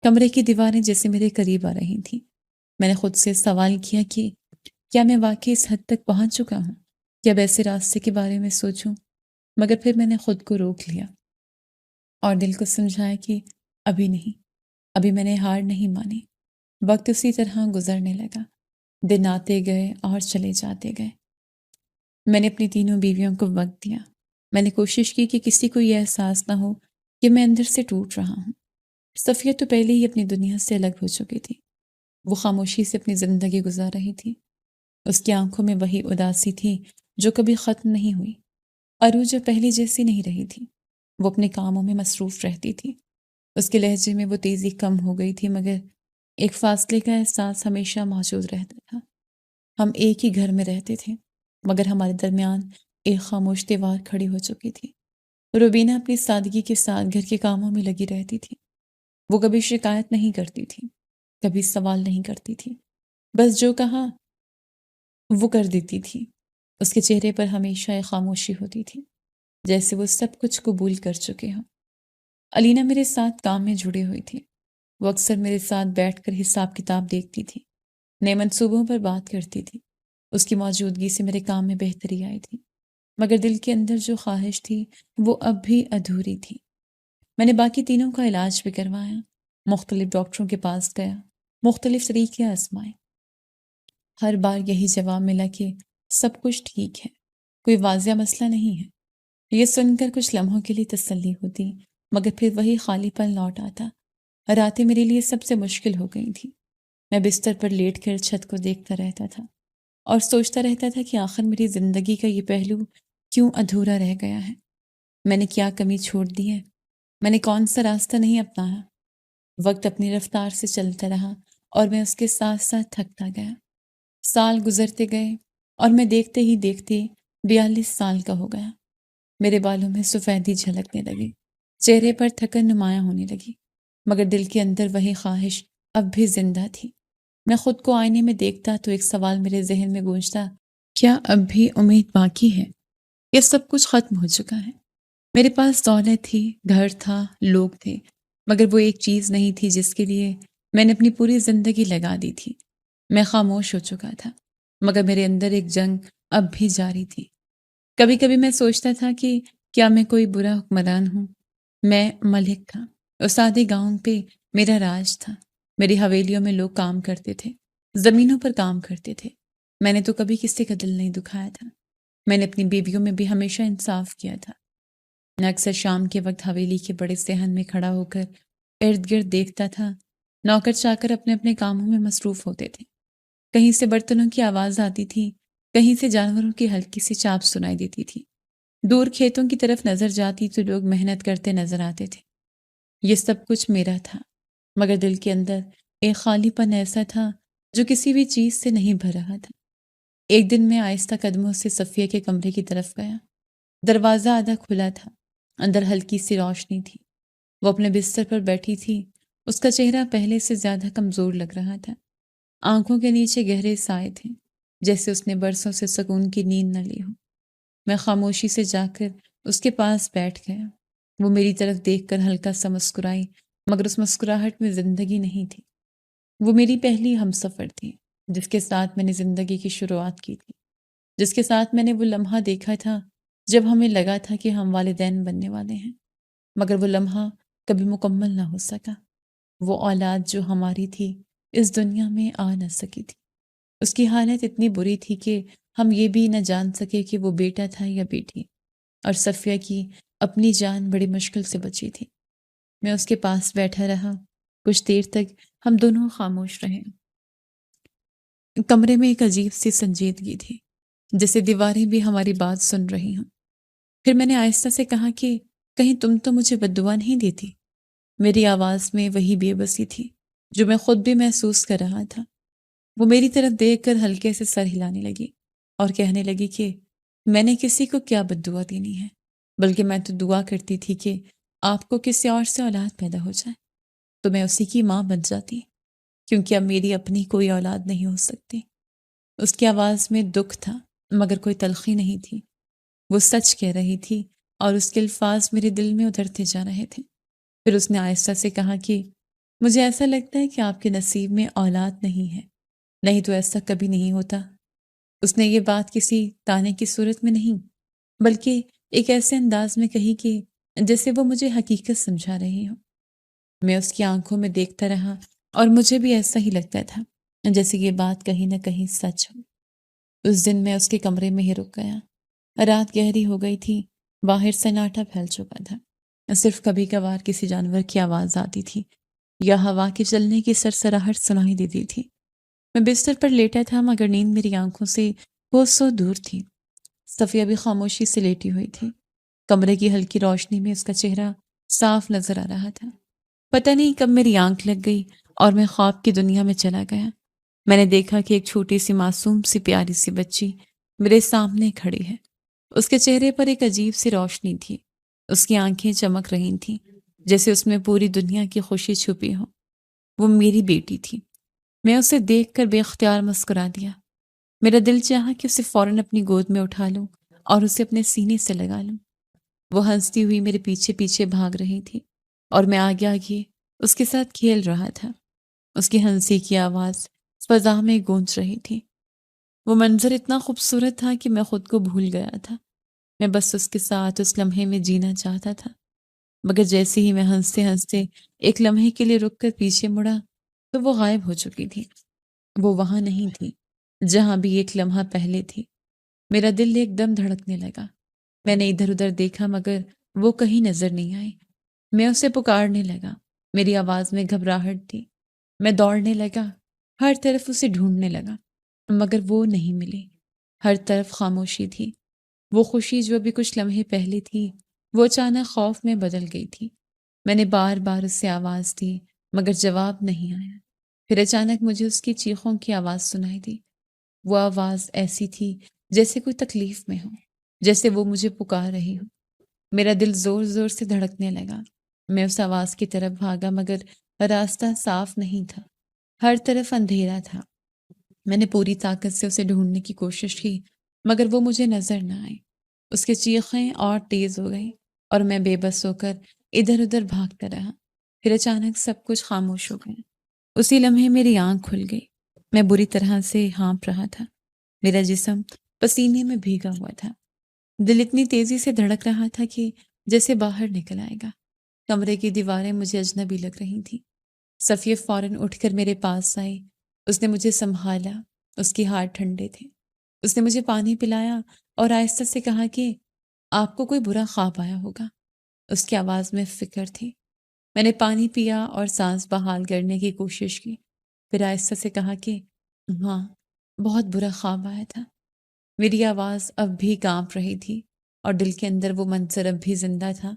کمرے کی دیواریں جیسے میرے قریب آ رہی تھیں۔ میں نے خود سے سوال کیا کہ کیا میں واقعی اس حد تک پہنچ چکا ہوں کہ اب ایسے راستے کے بارے میں سوچوں؟ مگر پھر میں نے خود کو روک لیا اور دل کو سمجھایا کہ ابھی نہیں، ابھی میں نے ہار نہیں مانی۔ وقت اسی طرح گزرنے لگا، دن آتے گئے اور چلے جاتے گئے۔ میں نے اپنی تینوں بیویوں کو وقت دیا۔ میں نے کوشش کی کہ کسی کو یہ احساس نہ ہو کہ میں اندر سے ٹوٹ رہا ہوں۔ صفیہ تو پہلے ہی اپنی دنیا سے الگ ہو چکی تھی۔ وہ خاموشی سے اپنی زندگی گزار رہی تھی۔ اس کی آنکھوں میں وہی اداسی تھی جو کبھی ختم نہیں ہوئی، عروج جو پہلی جیسی نہیں رہی تھی۔ وہ اپنے کاموں میں مصروف رہتی تھی۔ اس کے لہجے میں وہ تیزی کم ہو گئی تھی، مگر ایک فاصلے کا احساس ہمیشہ موجود رہتا تھا۔ ہم ایک ہی گھر میں رہتے تھے، مگر ہمارے درمیان ایک خاموش دیوار کھڑی ہو چکی تھی۔ روبینہ اپنی سادگی کے ساتھ گھر کے کاموں میں لگی رہتی تھی۔ وہ کبھی شکایت نہیں کرتی تھی، کبھی سوال نہیں کرتی تھی، بس جو کہا وہ کر دیتی تھی۔ اس کے چہرے پر ہمیشہ ایک خاموشی ہوتی تھی، جیسے وہ سب کچھ قبول کر چکے ہوں۔ علینا میرے ساتھ کام میں جڑی ہوئی تھی۔ وہ اکثر میرے ساتھ بیٹھ کر حساب کتاب دیکھتی تھی، نئے منصوبوں پر بات کرتی تھی۔ اس کی موجودگی سے میرے کام میں بہتری آئی تھی، مگر دل کے اندر جو خواہش تھی وہ اب بھی ادھوری تھی۔ میں نے باقی تینوں کا علاج بھی کروایا، مختلف ڈاکٹروں کے پاس گیا، مختلف طریقے آزمائے۔ ہر بار یہی جواب ملا کہ سب کچھ ٹھیک ہے، کوئی واضح مسئلہ نہیں ہے۔ یہ سن کر کچھ لمحوں کے لیے تسلی ہوتی، مگر پھر وہی خالی پن لوٹ آتا۔ راتیں میرے لیے سب سے مشکل ہو گئی تھیں۔ میں بستر پر لیٹ کر چھت کو دیکھتا رہتا تھا اور سوچتا رہتا تھا کہ آخر میری زندگی کا یہ پہلو کیوں ادھورا رہ گیا ہے۔ میں نے کیا کمی چھوڑ دی ہے؟ میں نے کون سا راستہ نہیں اپنایا؟ وقت اپنی رفتار سے چلتا رہا اور میں اس کے ساتھ ساتھ تھکتا گیا۔ سال گزرتے گئے اور میں دیکھتے ہی دیکھتے 42 سال کا ہو گیا۔ میرے بالوں میں سفیدی جھلکنے لگی، چہرے پر تھکن نمایاں ہونے لگی، مگر دل کے اندر وہی خواہش اب بھی زندہ تھی۔ میں خود کو آئینے میں دیکھتا تو ایک سوال میرے ذہن میں گونجتا، کیا اب بھی امید باقی ہے؟ یہ سب کچھ ختم ہو چکا ہے۔ میرے پاس دولت تھی، گھر تھا، لوگ تھے، مگر وہ ایک چیز نہیں تھی جس کے لیے میں نے اپنی پوری زندگی لگا دی تھی۔ میں خاموش ہو چکا تھا، مگر میرے اندر ایک جنگ اب بھی جاری تھی۔ کبھی کبھی میں سوچتا تھا کہ کیا میں کوئی برا حکمران ہوں؟ میں ملک تھا، اس آدھے گاؤں پہ میرا راج تھا۔ میری حویلیوں میں لوگ کام کرتے تھے، زمینوں پر کام کرتے تھے۔ میں نے تو کبھی کسی کا دل نہیں دکھایا تھا۔ میں نے اپنی بیویوں میں بھی ہمیشہ انصاف کیا تھا۔ میں اکثر شام کے وقت حویلی کے بڑے صحن میں کھڑا ہو کر ارد گرد دیکھتا تھا۔ نوکر چاکر اپنے اپنے کاموں میں مصروف ہوتے تھے۔ کہیں سے برتنوں کی آواز آتی تھی، کہیں سے جانوروں کی ہلکی سی چاپ سنائی دیتی تھی۔ دور کھیتوں کی طرف نظر جاتی تو لوگ محنت کرتے نظر آتے تھے۔ یہ سب کچھ میرا تھا، مگر دل کے اندر ایک خالی پن ایسا تھا جو کسی بھی چیز سے نہیں بھر رہا تھا۔ ایک دن میں آہستہ قدموں سے صفیہ کے کمرے کی طرف گیا۔ دروازہ آدھا کھلا تھا، اندر ہلکی سی روشنی تھی۔ وہ اپنے بستر پر بیٹھی تھی۔ اس کا چہرہ پہلے سے زیادہ کمزور لگ رہا تھا۔ آنکھوں کے نیچے گہرے سائے تھے، جیسے اس نے برسوں سے سکون کی نیند نہ لی ہو۔ میں خاموشی سے جا کر اس کے پاس بیٹھ گیا۔ وہ میری طرف دیکھ کر ہلکا سا مسکرائی، مگر اس مسکراہٹ میں زندگی نہیں تھی۔ وہ میری پہلی ہمسفر تھی، جس کے ساتھ میں نے زندگی کی شروعات کی تھی، جس کے ساتھ میں نے وہ لمحہ دیکھا تھا جب ہمیں لگا تھا کہ ہم والدین بننے والے ہیں، مگر وہ لمحہ کبھی مکمل نہ ہو سکا۔ وہ اولاد جو ہماری تھی اس دنیا میں آ نہ سکی تھی۔ اس کی حالت اتنی بری تھی کہ ہم یہ بھی نہ جان سکے کہ وہ بیٹا تھا یا بیٹی، اور صفیہ کی اپنی جان بڑی مشکل سے بچی تھی۔ میں اس کے پاس بیٹھا رہا، کچھ دیر تک ہم دونوں خاموش رہے۔ کمرے میں ایک عجیب سی سنجیدگی تھی، جیسے دیواریں بھی ہماری بات سن رہی ہوں۔ پھر میں نے آہستہ سے کہا کہ کہیں تم تو مجھے بددعا نہیں دیتی؟ میری آواز میں وہی بے بسی تھی جو میں خود بھی محسوس کر رہا تھا۔ وہ میری طرف دیکھ کر ہلکے سے سر ہلانے لگی اور کہنے لگی کہ میں نے کسی کو کیا بددعا دینی ہے، بلکہ میں تو دعا کرتی تھی کہ آپ کو کسی اور سے اولاد پیدا ہو جائے تو میں اسی کی ماں بن جاتی، کیونکہ اب میری اپنی کوئی اولاد نہیں ہو سکتی۔ اس کی آواز میں دکھ تھا، مگر کوئی تلخی نہیں تھی۔ وہ سچ کہہ رہی تھی اور اس کے الفاظ میرے دل میں اترتے جا رہے تھے۔ پھر اس نے آہستہ سے کہا کہ مجھے ایسا لگتا ہے کہ آپ کے نصیب میں اولاد نہیں ہے، نہیں تو ایسا کبھی نہیں ہوتا۔ اس نے یہ بات کسی تانے کی صورت میں نہیں، بلکہ ایک ایسے انداز میں کہی کہ جیسے وہ مجھے حقیقت سمجھا رہی ہو۔ میں اس کی آنکھوں میں دیکھتا رہا اور مجھے بھی ایسا ہی لگتا تھا جیسے یہ بات کہیں نہ کہیں سچ ہو۔ اس دن میں اس کے کمرے میں ہی رک گیا۔ رات گہری ہو گئی تھی، باہر سناٹا پھیل چکا تھا۔ صرف کبھی کبھار کسی جانور کی آواز آتی تھی یا ہوا کے چلنے کی سرسراہٹ سنائی دیتی تھی۔ میں بستر پر لیٹا تھا مگر نیند میری آنکھوں سے کوسوں دور تھی۔ صفیہ بھی خاموشی سے لیٹی ہوئی تھی۔ کمرے کی ہلکی روشنی میں اس کا چہرہ صاف نظر آ رہا تھا۔ پتہ نہیں کب میری آنکھ لگ گئی اور میں خواب کی دنیا میں چلا گیا۔ میں نے دیکھا کہ ایک چھوٹی سی معصوم سی پیاری سی بچی میرے سامنے کھڑی ہے۔ اس کے چہرے پر ایک عجیب سی روشنی تھی۔ اس کی آنکھیں چمک رہی تھیں جیسے اس میں پوری دنیا کی خوشی چھپی ہو۔ وہ میری بیٹی تھی۔ میں اسے دیکھ کر بے اختیار مسکرا دیا۔ میرا دل چاہا کہ اسے فوراً اپنی گود میں اٹھا لوں اور اسے اپنے سینے سے لگا لوں۔ وہ ہنستی ہوئی میرے پیچھے پیچھے بھاگ رہی تھی اور میں آگے آگے اس کے ساتھ کھیل رہا تھا۔ اس کی ہنسی کی آواز فضا میں گونج رہی تھی۔ وہ منظر اتنا خوبصورت تھا کہ میں خود کو بھول گیا تھا۔ میں بس اس کے ساتھ اس لمحے میں جینا چاہتا تھا۔ مگر جیسے ہی میں ہنستے ہنستے ایک لمحے کے لیے رک کر پیچھے مڑا تو وہ غائب ہو چکی تھی۔ وہ وہاں نہیں تھی جہاں بھی ایک لمحہ پہلے تھی۔ میرا دل ایک دم دھڑکنے لگا۔ میں نے ادھر ادھر دیکھا مگر وہ کہیں نظر نہیں آئی۔ میں اسے پکارنے لگا۔ میری آواز میں گھبراہٹ تھی۔ میں دوڑنے لگا، ہر طرف اسے ڈھونڈنے لگا مگر وہ نہیں ملی۔ ہر طرف خاموشی تھی۔ وہ خوشی جو بھی کچھ لمحے پہلے تھی وہ اچانک خوف میں بدل گئی تھی۔ میں نے بار بار اس سے آواز دی مگر جواب نہیں آیا۔ پھر اچانک مجھے اس کی چیخوں کی آواز سنائی دی۔ وہ آواز ایسی تھی جیسے کوئی تکلیف میں ہو، جیسے وہ مجھے پکار رہی ہو۔ میرا دل زور زور سے دھڑکنے لگا۔ میں اس آواز کی طرف بھاگا مگر راستہ صاف نہیں تھا۔ ہر طرف اندھیرا تھا۔ میں نے پوری طاقت سے اسے ڈھونڈنے کی کوشش کی مگر وہ مجھے نظر نہ آئی۔ اس کی چیخیں اور تیز ہو گئیں اور میں بے بس ہو کر ادھر ادھر بھاگتا رہا۔ پھر اچانک سب کچھ خاموش ہو گیا۔ اسی لمحے میری آنکھ کھل گئی۔ میں بری طرح سے ہانپ رہا تھا۔ میرا جسم پسینے میں بھیگا ہوا تھا۔ دل اتنی تیزی سے دھڑک رہا تھا کہ جیسے باہر نکل آئے گا۔ کمرے کی دیواریں مجھے اجنبی لگ رہی تھیں۔ صفیہ فوراً اٹھ کر میرے پاس آئی۔ اس نے مجھے سنبھالا۔ اس کے ہاتھ ٹھنڈے تھے۔ اس نے مجھے پانی پلایا اور آہستہ سے کہا کہ آپ کو کوئی برا خواب آیا ہوگا۔ اس کی آواز میں فکر تھی۔ میں نے پانی پیا اور سانس بحال کرنے کی کوشش کی۔ پھر آہستہ سے کہا کہ ہاں، بہت برا خواب آیا تھا۔ میری آواز اب بھی کانپ رہی تھی اور دل کے اندر وہ منظر اب بھی زندہ تھا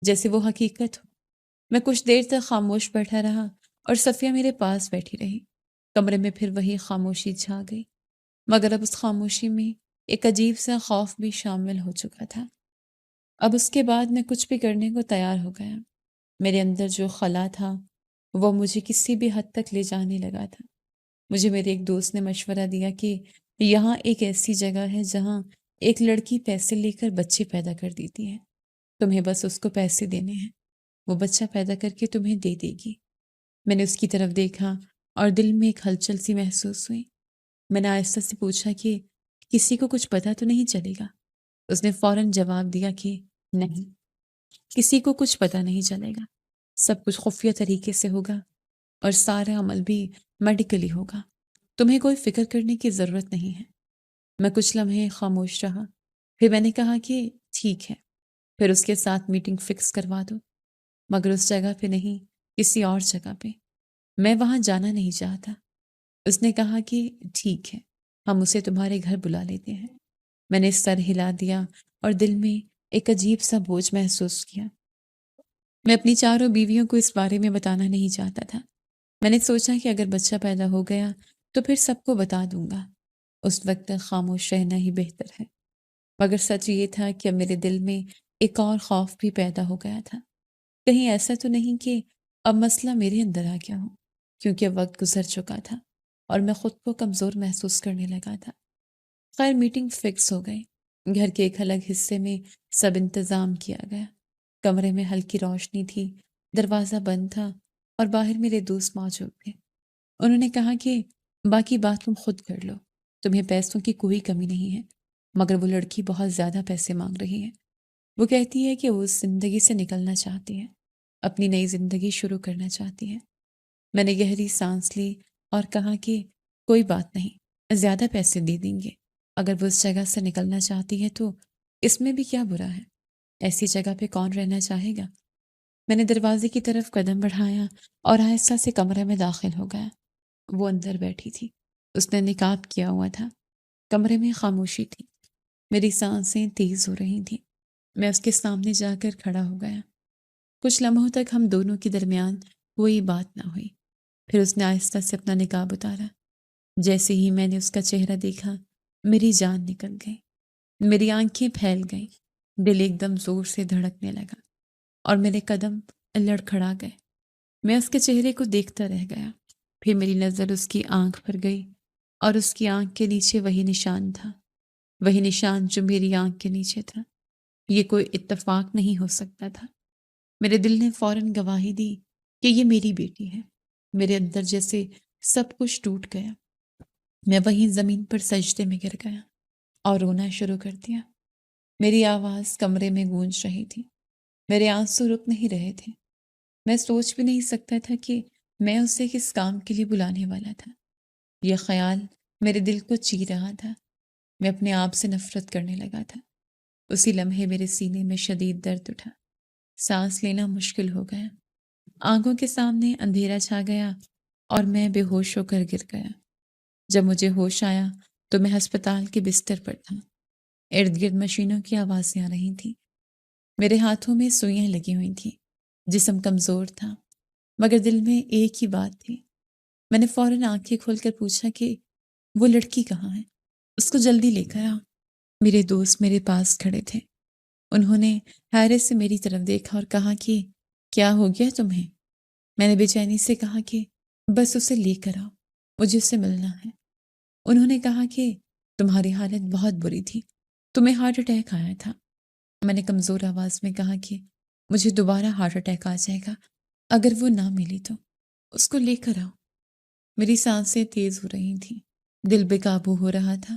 جیسے وہ حقیقت ہو۔ میں کچھ دیر تک خاموش بیٹھا رہا اور صفیہ میرے پاس بیٹھی رہی۔ کمرے میں پھر وہی خاموشی چھا گئی مگر اب اس خاموشی میں ایک عجیب سا خوف بھی شامل ہو چکا تھا۔ اب اس کے بعد میں کچھ بھی کرنے کو تیار ہو گیا۔ میرے اندر جو خلا تھا وہ مجھے کسی بھی حد تک لے جانے لگا تھا۔ مجھے میرے ایک دوست نے مشورہ دیا کہ یہاں ایک ایسی جگہ ہے جہاں ایک لڑکی پیسے لے کر بچے پیدا کر دیتی ہے۔ تمہیں بس اس کو پیسے دینے ہیں، وہ بچہ پیدا کر کے تمہیں دے دے گی۔ میں نے اس کی طرف دیکھا اور دل میں ایک ہلچل سی محسوس ہوئی۔ میں نے آہستہ سے پوچھا کہ کسی کو کچھ پتہ تو نہیں چلے گا؟ اس نے فوراً جواب دیا کہ نہیں، کسی کو کچھ پتہ نہیں چلے گا۔ سب کچھ خفیہ طریقے سے ہوگا اور سارا عمل بھی میڈیکلی ہوگا۔ تمہیں کوئی فکر کرنے کی ضرورت نہیں ہے۔ میں کچھ لمحے خاموش رہا۔ پھر میں نے کہا کہ ٹھیک ہے، پھر اس کے ساتھ میٹنگ فکس کروا دو، مگر اس جگہ پہ نہیں، کسی اور جگہ پہ۔ میں وہاں جانا نہیں چاہتا۔ اس نے کہا کہ ٹھیک ہے، ہم اسے تمہارے گھر بلا لیتے ہیں۔ میں نے سر ہلا دیا اور دل میں ایک عجیب سا بوجھ محسوس کیا۔ میں اپنی چاروں بیویوں کو اس بارے میں بتانا نہیں چاہتا تھا۔ میں نے سوچا کہ اگر بچہ پیدا ہو گیا تو پھر سب کو بتا دوں گا۔ اس وقت تک خاموش رہنا ہی بہتر ہے۔ مگر سچ یہ تھا کہ اب میرے دل میں ایک اور خوف بھی پیدا ہو گیا تھا۔ کہیں ایسا تو نہیں کہ اب مسئلہ میرے اندر آ گیا ہو، کیونکہ وقت گزر چکا تھا اور میں خود کو کمزور محسوس کرنے لگا تھا۔ خیر، میٹنگ فکس ہو گئی۔ گھر کے ایک الگ حصے میں سب انتظام کیا گیا۔ کمرے میں ہلکی روشنی تھی، دروازہ بند تھا اور باہر میرے دوست موجود تھے۔ انہوں نے کہا کہ باقی بات تم خود کر لو، تمہیں پیسوں کی کوئی کمی نہیں ہے، مگر وہ لڑکی بہت زیادہ پیسے مانگ رہی ہے۔ وہ کہتی ہے کہ وہ اس زندگی سے نکلنا چاہتی ہے، اپنی نئی زندگی شروع کرنا چاہتی ہے۔ میں نے گہری سانس لی اور کہا کہ کوئی بات نہیں، زیادہ پیسے دے دیں گے۔ اگر وہ اس جگہ سے نکلنا چاہتی ہے تو اس میں بھی کیا برا ہے؟ ایسی جگہ پہ کون رہنا چاہے گا؟ میں نے دروازے کی طرف قدم بڑھایا اور آہستہ سے کمرے میں داخل ہو گیا۔ وہ اندر بیٹھی تھی، اس نے نقاب کیا ہوا تھا۔ کمرے میں خاموشی تھی، میری سانسیں تیز ہو رہی تھیں۔ میں اس کے سامنے جا کر کھڑا ہو گیا۔ کچھ لمحوں تک ہم دونوں کے درمیان کوئی بات نہ ہوئی۔ پھر اس نے آہستہ سے اپنا نقاب اتارا۔ جیسے ہی میں نے اس کا چہرہ دیکھا، میری جان نکل گئی، میری آنکھیں پھیل گئیں، دل ایک دم زور سے دھڑکنے لگا اور میرے قدم لڑکھڑا گئے۔ میں اس کے چہرے کو دیکھتا رہ گیا۔ پھر میری نظر اس کی آنکھ پر گئی اور اس کی آنکھ کے نیچے وہی نشان تھا، وہی نشان جو میری آنکھ کے نیچے تھا۔ یہ کوئی اتفاق نہیں ہو سکتا تھا۔ میرے دل نے فوراً گواہی دی کہ یہ میری بیٹی ہے۔ میرے اندر جیسے سب کچھ ٹوٹ گیا۔ میں وہیں زمین پر سجدے میں گر گیا اور رونا شروع کر دیا۔ میری آواز کمرے میں گونج رہی تھی، میرے آنسو رک نہیں رہے تھے۔ میں سوچ بھی نہیں سکتا تھا کہ میں اسے کس کام کے لیے بلانے والا تھا۔ یہ خیال میرے دل کو چیر رہا تھا۔ میں اپنے آپ سے نفرت کرنے لگا تھا۔ اسی لمحے میرے سینے میں شدید درد اٹھا، سانس لینا مشکل ہو گیا، آنکھوں کے سامنے اندھیرا چھا گیا اور میں بے ہوش ہو کر گر گیا۔ جب مجھے ہوش آیا تو میں ہسپتال کے بستر پر تھا۔ ارد گرد مشینوں کی آوازیں آ رہی تھیں، میرے ہاتھوں میں سوئیاں لگی ہوئی تھیں، جسم کمزور تھا، مگر دل میں ایک ہی بات تھی۔ میں نے فوراً آنکھیں کھول کر پوچھا کہ وہ لڑکی کہاں ہے؟ اس کو جلدی لے کر آ۔ میرے دوست میرے پاس کھڑے تھے۔ انہوں نے حیرت سے میری طرف دیکھا اور کہا کہ کیا ہو گیا تمہیں؟ میں نے بے چینی سے کہا کہ بس اسے لے کر آؤ، مجھے اس سے ملنا ہے۔ انہوں نے کہا کہ تمہاری حالت بہت بری تھی، تمہیں ہارٹ اٹیک آیا تھا۔ میں نے کمزور آواز میں کہا کہ مجھے دوبارہ ہارٹ اٹیک آ جائے گا اگر وہ نہ ملی تو، اس کو لے کر آؤ۔ میری سانسیں تیز ہو رہی تھیں، دل بے قابو ہو رہا تھا۔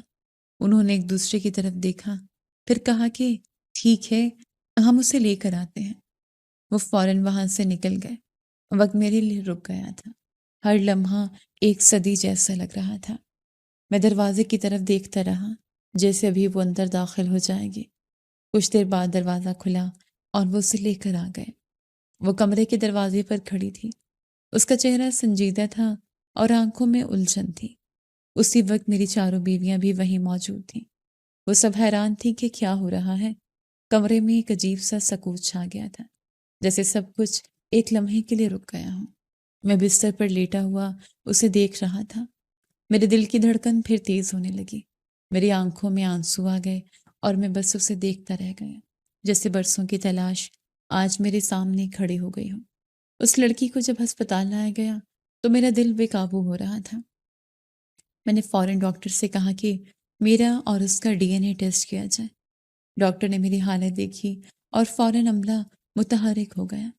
انہوں نے ایک دوسرے کی طرف دیکھا، پھر کہا کہ ٹھیک ہے، ہم اسے لے کر آتے ہیں۔ وہ فوراً وہاں سے نکل گئے۔ وقت میرے لیے رک گیا تھا، ہر لمحہ ایک صدی جیسا لگ رہا تھا۔ میں دروازے کی طرف دیکھتا رہا، جیسے ابھی وہ اندر داخل ہو جائے گی۔ کچھ دیر بعد دروازہ کھلا اور وہ اسے لے کر آ گئے۔ وہ کمرے کے دروازے پر کھڑی تھی، اس کا چہرہ سنجیدہ تھا اور آنکھوں میں الجھن تھی۔ اسی وقت میری چاروں بیویاں بھی وہیں موجود تھیں۔ وہ سب حیران تھیں کہ کیا ہو رہا ہے۔ کمرے میں ایک عجیب سا سکوت چھا گیا تھا، جیسے سب کچھ ایک لمحے کے لیے رک گیا ہوں۔ میں بستر پر لیٹا ہوا اسے دیکھ رہا تھا۔ میرے دل کی دھڑکن پھر تیز ہونے لگی، میری آنکھوں میں آنسو آ گئے اور میں بس اسے دیکھتا رہ گیا، جیسے برسوں کی تلاش آج میرے سامنے کھڑی ہو گئی ہوں۔ اس لڑکی کو جب ہسپتال لایا گیا تو میرا دل بے قابو ہو رہا تھا۔ میں نے فوراً ڈاکٹر سے کہا کہ میرا اور اس کا DNA ٹیسٹ کیا جائے۔ ڈاکٹر نے میری حالت دیکھی اور فوراً عملہ متحرک ہو گیا۔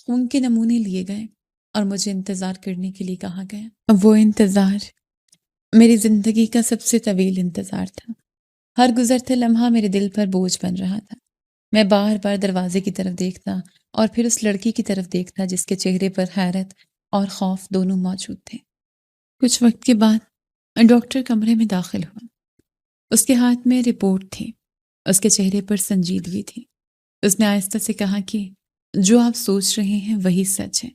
خون کے نمونے لیے گئے اور مجھے انتظار کرنے کے لیے کہا گیا۔ وہ انتظار میری زندگی کا سب سے طویل انتظار تھا۔ ہر گزرتے لمحہ میرے دل پر بوجھ بن رہا تھا۔ میں بار بار دروازے کی طرف دیکھتا اور پھر اس لڑکی کی طرف دیکھتا جس کے چہرے پر حیرت اور خوف دونوں موجود تھے۔ کچھ وقت کے بعد ڈاکٹر کمرے میں داخل ہوا۔ اس کے ہاتھ میں رپورٹ تھی، اس کے چہرے پر سنجیدگی تھی۔ اس نے آہستہ سے کہا کہ جو آپ سوچ رہے ہیں وہی سچ ہے،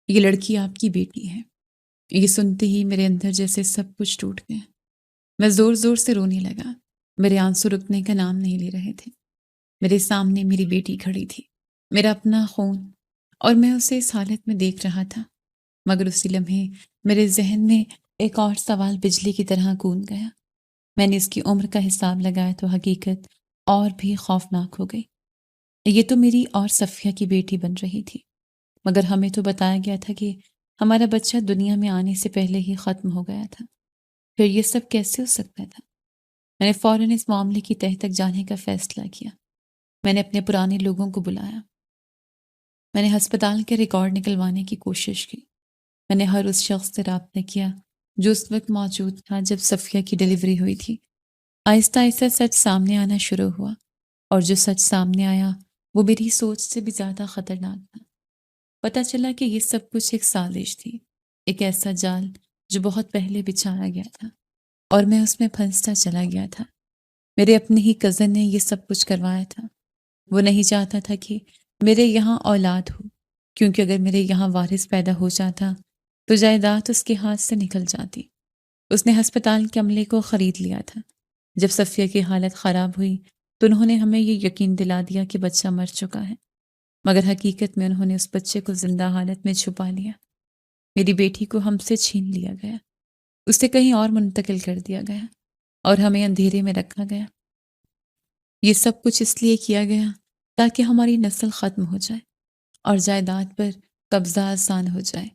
یہ لڑکی آپ کی بیٹی ہے۔ یہ سنتے ہی میرے اندر جیسے سب کچھ ٹوٹ گیا۔ میں زور زور سے رونے لگا، میرے آنسو رکنے کا نام نہیں لے رہے تھے۔ میرے سامنے میری بیٹی کھڑی تھی، میرا اپنا خون، اور میں اسے اس حالت میں دیکھ رہا تھا۔ مگر اسی لمحے میرے ذہن میں ایک اور سوال بجلی کی طرح گونج گیا۔ میں نے اس کی عمر کا حساب لگایا تو حقیقت اور بھی خوفناک ہو گئی۔ یہ تو میری اور صفیہ کی بیٹی بن رہی تھی، مگر ہمیں تو بتایا گیا تھا کہ ہمارا بچہ دنیا میں آنے سے پہلے ہی ختم ہو گیا تھا۔ پھر یہ سب کیسے ہو سکتا تھا؟ میں نے فوراً اس معاملے کی تہہ تک جانے کا فیصلہ کیا۔ میں نے اپنے پرانے لوگوں کو بلایا، میں نے ہسپتال کے ریکارڈ نکلوانے کی کوشش کی، میں نے ہر اس شخص سے رابطہ کیا جو اس وقت موجود تھا جب صفیہ کی ڈیلیوری ہوئی تھی۔ آہستہ آہستہ سچ سامنے آنا شروع ہوا، اور جو سچ سامنے آیا وہ میری سوچ سے بھی زیادہ خطرناک تھا۔ پتہ چلا کہ یہ سب کچھ ایک سازش تھی، ایک ایسا جال جو بہت پہلے بچھایا گیا تھا، اور میں اس میں پھنستا چلا گیا تھا۔ میرے اپنے ہی کزن نے یہ سب کچھ کروایا تھا۔ وہ نہیں چاہتا تھا کہ میرے یہاں اولاد ہو، کیونکہ اگر میرے یہاں وارث پیدا ہو جاتا تو جائیداد اس کے ہاتھ سے نکل جاتی۔ اس نے ہسپتال کے عملے کو خرید لیا تھا۔ جب صفیہ کی حالت خراب ہوئی تو انہوں نے ہمیں یہ یقین دلا دیا کہ بچہ مر چکا ہے، مگر حقیقت میں انہوں نے اس بچے کو زندہ حالت میں چھپا لیا۔ میری بیٹی کو ہم سے چھین لیا گیا، اسے کہیں اور منتقل کر دیا گیا اور ہمیں اندھیرے میں رکھا گیا۔ یہ سب کچھ اس لیے کیا گیا تاکہ ہماری نسل ختم ہو جائے اور جائیداد پر قبضہ آسان ہو جائے۔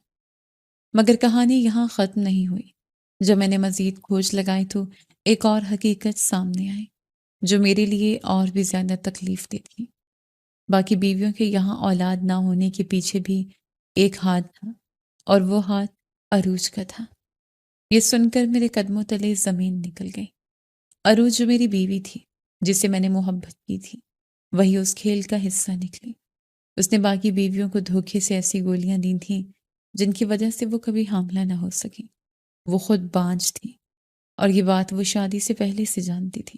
مگر کہانی یہاں ختم نہیں ہوئی۔ جب میں نے مزید کھوج لگائی تو ایک اور حقیقت سامنے آئی جو میرے لیے اور بھی زیادہ تکلیف دہ تھی۔ باقی بیویوں کے یہاں اولاد نہ ہونے کے پیچھے بھی ایک ہاتھ تھا، اور وہ ہاتھ عروج کا تھا۔ یہ سن کر میرے قدموں تلے زمین نکل گئی۔ عروج جو میری بیوی تھی، جسے میں نے محبت کی تھی، وہی اس کھیل کا حصہ نکلی۔ اس نے باقی بیویوں کو دھوکے سے ایسی گولیاں دی تھیں جن کی وجہ سے وہ کبھی حاملہ نہ ہو سکیں۔ وہ خود بانجھ تھی، اور یہ بات وہ شادی سے پہلے سے جانتی تھی،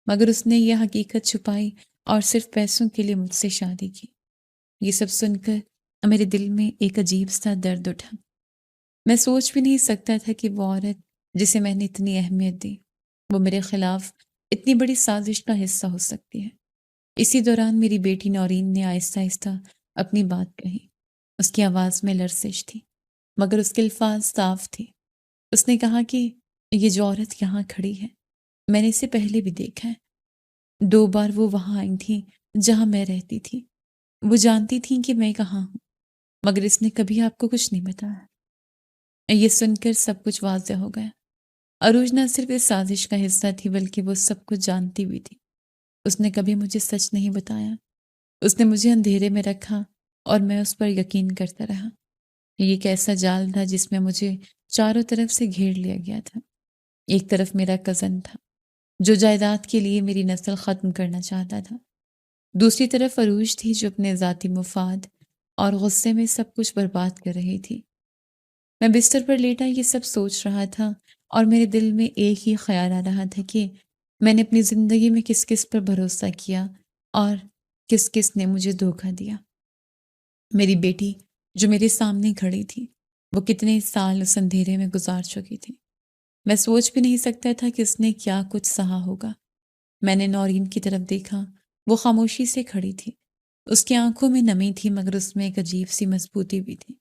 مگر اس نے یہ حقیقت چھپائی اور صرف پیسوں کے لیے مجھ سے شادی کی۔ یہ سب سن کر میرے دل میں ایک عجیب سا درد اٹھا۔ میں سوچ بھی نہیں سکتا تھا کہ وہ عورت جسے میں نے اتنی اہمیت دی، وہ میرے خلاف اتنی بڑی سازش کا حصہ ہو سکتی ہے۔ اسی دوران میری بیٹی نورین نے آہستہ آہستہ اپنی بات کہی۔ اس کی آواز میں لرزش تھی، مگر اس کے الفاظ صاف تھے۔ اس نے کہا کہ یہ جو عورت یہاں کھڑی ہے، میں نے اسے پہلے بھی دیکھا ہے۔ 2 بار وہ وہاں آئی تھی جہاں میں رہتی تھی۔ وہ جانتی تھیں کہ میں کہاں ہوں، مگر اس نے کبھی آپ کو کچھ نہیں بتایا۔ یہ سن کر سب کچھ واضح ہو گیا۔ عروج نہ صرف اس سازش کا حصہ تھی بلکہ وہ سب کچھ جانتی بھی تھی۔ اس نے کبھی مجھے سچ نہیں بتایا۔ اس نے مجھے اندھیرے میں رکھا اور میں اس پر یقین کرتا رہا۔ یہ ایک ایسا جال تھا جس میں مجھے چاروں طرف سے گھیر لیا گیا تھا۔ ایک طرف میرا کزن تھا جو جائیداد کے لیے میری نسل ختم کرنا چاہتا تھا۔ دوسری طرف عروج تھی جو اپنے ذاتی مفاد اور غصے میں سب کچھ برباد کر رہی تھی۔ میں بستر پر لیٹا یہ سب سوچ رہا تھا، اور میرے دل میں ایک ہی خیال آ رہا تھا کہ میں نے اپنی زندگی میں کس کس پر بھروسہ کیا اور کس کس نے مجھے دھوکہ دیا۔ میری بیٹی جو میرے سامنے کھڑی تھی، وہ کتنے سال اس اندھیرے میں گزار چکی تھی۔ میں سوچ بھی نہیں سکتا تھا کہ اس نے کیا کچھ سہا ہوگا۔ میں نے نورین کی طرف دیکھا، وہ خاموشی سے کھڑی تھی۔ اس کی آنکھوں میں نمی تھی مگر اس میں ایک عجیب سی مضبوطی بھی تھی۔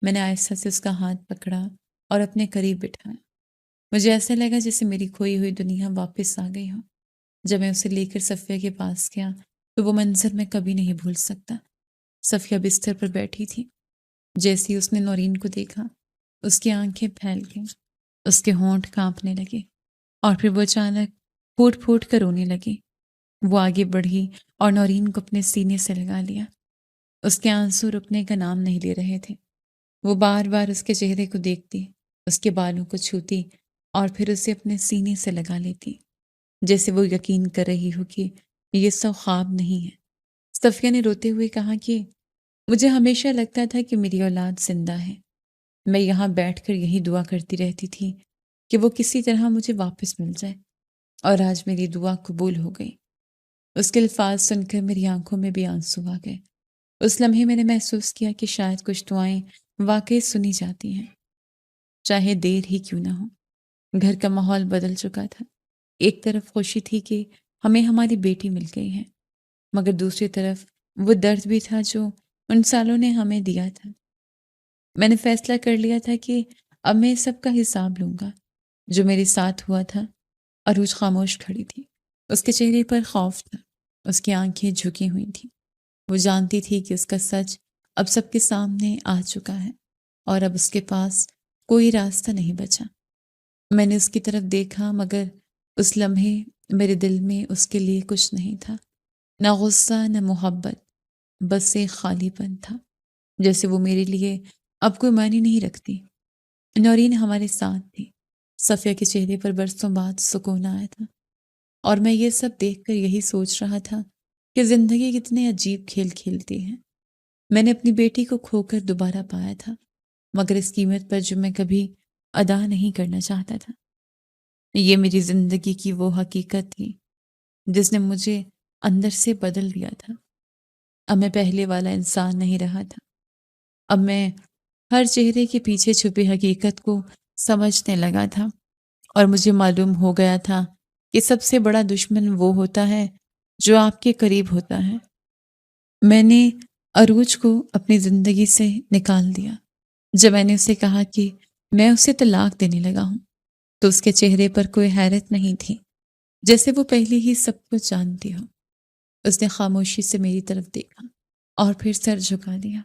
میں نے آہستہ سے اس کا ہاتھ پکڑا اور اپنے قریب بٹھایا۔ مجھے ایسا لگا جیسے میری کھوئی ہوئی دنیا واپس آ گئی ہو۔ جب میں اسے لے کر صفیہ کے پاس گیا تو وہ منظر میں کبھی نہیں بھول سکتا۔ صفیہ بستر پر بیٹھی تھی۔ جیسے ہی اس نے نورین کو دیکھا، اس کی آنکھیں پھیل گئیں، اس کے ہونٹ کانپنے لگے، اور پھر وہ اچانک پھوٹ پھوٹ کر رونے لگی۔ وہ آگے بڑھی اور نورین کو اپنے سینے سے لگا لیا۔ اس کے آنسو رکنے کا نام نہیں لے رہے تھے۔ وہ بار بار اس کے چہرے کو دیکھتی، اس کے بالوں کو چھوتی اور پھر اسے اپنے سینے سے لگا لیتی، جیسے وہ یقین کر رہی ہو کہ یہ سب خواب نہیں ہے۔ صفیہ نے روتے ہوئے کہا کہ مجھے ہمیشہ لگتا تھا کہ میری اولاد زندہ ہے۔ میں یہاں بیٹھ کر یہی دعا کرتی رہتی تھی کہ وہ کسی طرح مجھے واپس مل جائے، اور آج میری دعا قبول ہو گئی۔ اس کے الفاظ سن کر میری آنکھوں میں بھی آنسو آ گئے۔ اس لمحے میں نے محسوس کیا کہ شاید کچھ دعائیں واقعی سنی جاتی ہیں، چاہے دیر ہی کیوں نہ ہو۔ گھر کا ماحول بدل چکا تھا۔ ایک طرف خوشی تھی کہ ہمیں ہماری بیٹی مل گئی ہے، مگر دوسری طرف وہ درد بھی تھا جو ان سالوں نے ہمیں دیا تھا۔ میں نے فیصلہ کر لیا تھا کہ اب میں اس سب کا حساب لوں گا جو میرے ساتھ ہوا تھا۔ عروج خاموش کھڑی تھی۔ اس کے چہرے پر خوف تھا، اس کی آنکھیں جھکی ہوئی تھیں۔ وہ جانتی تھی کہ اس کا سچ اب سب کے سامنے آ چکا ہے، اور اب اس کے پاس کوئی راستہ نہیں بچا۔ میں نے اس کی طرف دیکھا، مگر اس لمحے میرے دل میں اس کے لیے کچھ نہیں تھا، نہ غصہ نہ محبت، بس ایک خالی پن تھا، جیسے وہ میرے لیے اب کوئی معنی نہیں رکھتی۔ نورین ہمارے ساتھ تھی۔ صفیہ کے چہرے پر برسوں بعد سکون آیا تھا، اور میں یہ سب دیکھ کر یہی سوچ رہا تھا کہ زندگی کتنے عجیب کھیل کھیلتی ہے۔ میں نے اپنی بیٹی کو کھو کر دوبارہ پایا تھا، مگر اس قیمت پر جو میں کبھی ادا نہیں کرنا چاہتا تھا۔ یہ میری زندگی کی وہ حقیقت تھی جس نے مجھے اندر سے بدل دیا تھا۔ اب میں پہلے والا انسان نہیں رہا تھا۔ اب میں ہر چہرے کے پیچھے چھپی حقیقت کو سمجھنے لگا تھا۔ اور مجھے معلوم ہو گیا تھا کہ سب سے بڑا دشمن وہ ہوتا ہے جو آپ کے قریب ہوتا ہے۔ میں نے عروج کو اپنی زندگی سے نکال دیا۔ جب میں نے اسے کہا کہ میں اسے طلاق دینے لگا ہوں تو اس کے چہرے پر کوئی حیرت نہیں تھی، جیسے وہ پہلے ہی سب کچھ جانتی ہو۔ اس نے خاموشی سے میری طرف دیکھا اور پھر سر جھکا دیا۔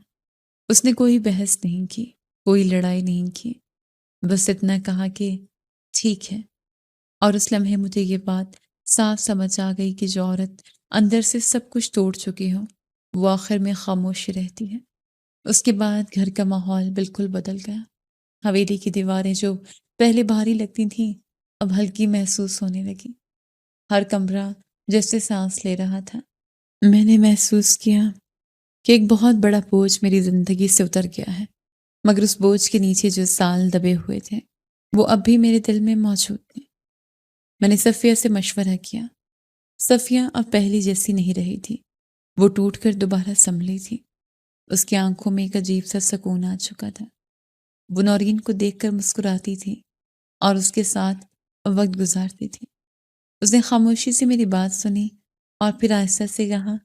اس نے کوئی بحث نہیں کی، کوئی لڑائی نہیں کی، بس اتنا کہا کہ ٹھیک ہے۔ اور اس لمحے مجھے یہ بات صاف سمجھ آ گئی کہ جو عورت اندر سے سب کچھ توڑ چکی ہو وہ آخر میں خاموش رہتی ہے۔ اس کے بعد گھر کا ماحول بالکل بدل گیا۔ حویلی کی دیواریں جو پہلے بھاری لگتی تھیں اب ہلکی محسوس ہونے لگی۔ ہر کمرہ جیسے سانس لے رہا تھا۔ میں نے محسوس کیا کہ ایک بہت بڑا بوجھ میری زندگی سے اتر گیا ہے، مگر اس بوجھ کے نیچے جو سال دبے ہوئے تھے وہ اب بھی میرے دل میں موجود تھے۔ میں نے صفیہ سے مشورہ کیا۔ صفیہ اب پہلی جیسی نہیں رہی تھی، وہ ٹوٹ کر دوبارہ سنبھلی تھی۔ اس کی آنکھوں میں ایک عجیب سا سکون آ چکا تھا۔ وہ نورین کو دیکھ کر مسکراتی تھی اور اس کے ساتھ وقت گزارتی تھی۔ اس نے خاموشی سے میری بات سنی اور پھر آہستہ سے کہا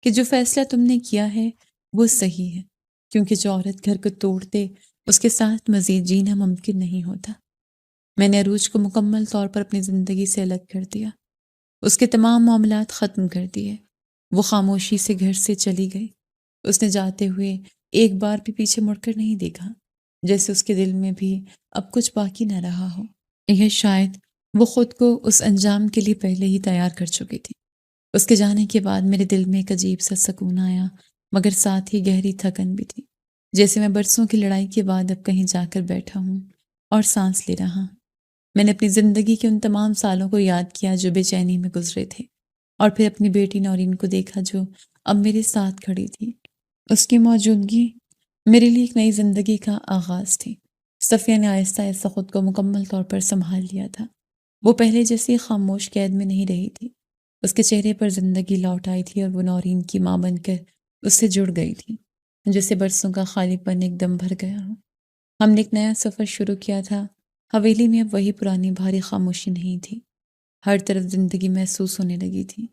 کہ جو فیصلہ تم نے کیا ہے وہ صحیح ہے، کیونکہ جو عورت گھر کو توڑ دے اس کے ساتھ مزید جینا ممکن نہیں ہوتا۔ میں نے عروج کو مکمل طور پر اپنی زندگی سے الگ کر دیا، اس کے تمام معاملات ختم کر دیے۔ وہ خاموشی سے گھر سے چلی گئی۔ اس نے جاتے ہوئے ایک بار بھی پیچھے مڑ کر نہیں دیکھا، جیسے اس کے دل میں بھی اب کچھ باقی نہ رہا ہو۔ یہ شاید وہ خود کو اس انجام کے لیے پہلے ہی تیار کر چکی تھی۔ اس کے جانے کے بعد میرے دل میں ایک عجیب سا سکون آیا، مگر ساتھ ہی گہری تھکن بھی تھی، جیسے میں برسوں کی لڑائی کے بعد اب کہیں جا کر بیٹھا ہوں اور سانس لے رہا ہوں۔ میں نے اپنی زندگی کے ان تمام سالوں کو یاد کیا جو بے چینی میں گزرے تھے، اور پھر اپنی بیٹی نورین کو دیکھا جو اب میرے ساتھ کھڑی تھی۔ اس کی موجودگی میرے لیے ایک نئی زندگی کا آغاز تھی۔ صفیہ نے آہستہ آہستہ خود کو مکمل طور پر سنبھال لیا تھا۔ وہ پہلے جیسی خاموش قید میں نہیں رہی تھی۔ اس کے چہرے پر زندگی لوٹ آئی تھی اور وہ نورین کی ماں بن کر اس سے جڑ گئی تھی، جیسے برسوں کا خالی پن ایک دم بھر گیا ہو۔ ہم نے ایک نیا سفر شروع کیا تھا۔ حویلی میں اب وہی پرانی بھاری خاموشی نہیں تھی، ہر طرف زندگی محسوس ہونے لگی تھی۔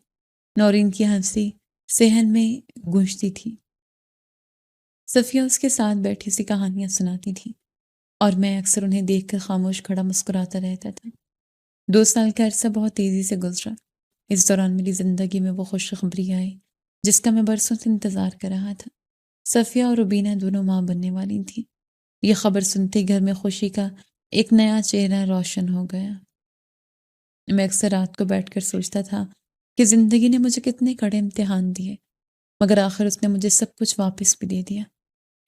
نورین کی ہنسی صحن میں گونجتی تھی۔ صفیہ اس کے ساتھ بیٹھی سی کہانیاں سناتی تھی اور میں اکثر انہیں دیکھ کر خاموش کھڑا مسکراتا رہتا تھا۔ 2 سال کا عرصہ بہت تیزی سے گزرا۔ اس دوران میری زندگی میں وہ خوشخبری آئی جس کا میں برسوں سے انتظار کر رہا تھا۔ صفیہ اور روبینہ دونوں ماں بننے والی تھیں۔ یہ خبر سنتے گھر میں خوشی کا ایک نیا چہرہ روشن ہو گیا۔ میں اکثر رات کو بیٹھ کر سوچتا تھا کہ زندگی نے مجھے کتنے کڑے امتحان دیے، مگر آخر اس نے مجھے سب کچھ واپس بھی دے دیا۔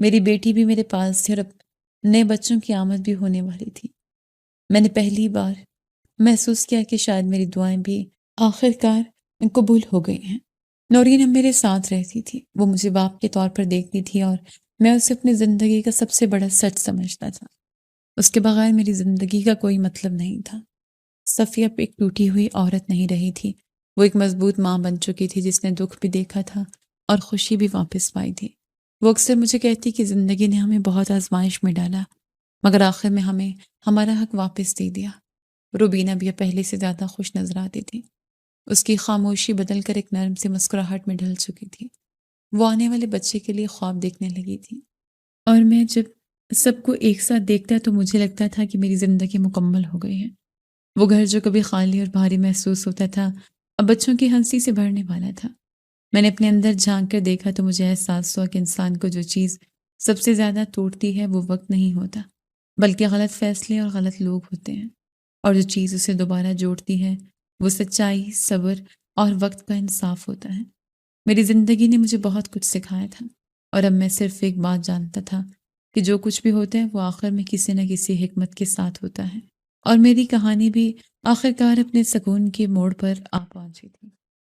میری بیٹی بھی میرے پاس تھی اور اب نئے بچوں کی آمد بھی ہونے والی تھی۔ میں نے پہلی بار محسوس کیا کہ شاید میری دعائیں بھی آخر کار قبول ہو گئی ہیں۔ نورین اب میرے ساتھ رہتی تھی، وہ مجھے باپ کے طور پر دیکھتی تھی اور میں اسے اپنی زندگی کا سب سے بڑا سچ سمجھتا تھا۔ اس کے بغیر میری زندگی کا کوئی مطلب نہیں تھا۔ صفیہ اب ایک ٹوٹی ہوئی عورت نہیں رہی تھی، وہ ایک مضبوط ماں بن چکی تھی جس نے دکھ بھی دیکھا تھا اور خوشی بھی واپس پائی تھی۔ وہ اکثر مجھے کہتی کہ زندگی نے ہمیں بہت آزمائش میں ڈالا، مگر آخر میں ہمیں ہمارا حق واپس دے دیا۔ روبینہ بھی اب پہلے سے زیادہ خوش نظر آتی تھی۔ اس کی خاموشی بدل کر ایک نرم سی مسکراہٹ میں ڈھل چکی تھی۔ وہ آنے والے بچے کے لیے خواب دیکھنے لگی تھی، اور میں جب سب کو ایک ساتھ دیکھتا تو مجھے لگتا تھا کہ میری زندگی مکمل ہو گئی ہے۔ وہ گھر جو کبھی خالی اور بھاری محسوس ہوتا تھا اب بچوں کی ہنسی سے بھرنے والا تھا۔ میں نے اپنے اندر جھانک کر دیکھا تو مجھے احساس ہوا کہ انسان کو جو چیز سب سے زیادہ توڑتی ہے وہ وقت نہیں ہوتا، بلکہ غلط فیصلے اور غلط لوگ ہوتے ہیں، اور جو چیز اسے دوبارہ جوڑتی ہے وہ سچائی، صبر اور وقت کا انصاف ہوتا ہے۔ میری زندگی نے مجھے بہت کچھ سکھایا تھا، اور اب میں صرف ایک بات جانتا تھا کہ جو کچھ بھی ہوتا ہے وہ آخر میں کسی نہ کسی حکمت کے ساتھ ہوتا ہے، اور میری کہانی بھی آخر کار اپنے سکون کے موڑ پر آ پہنچی تھی۔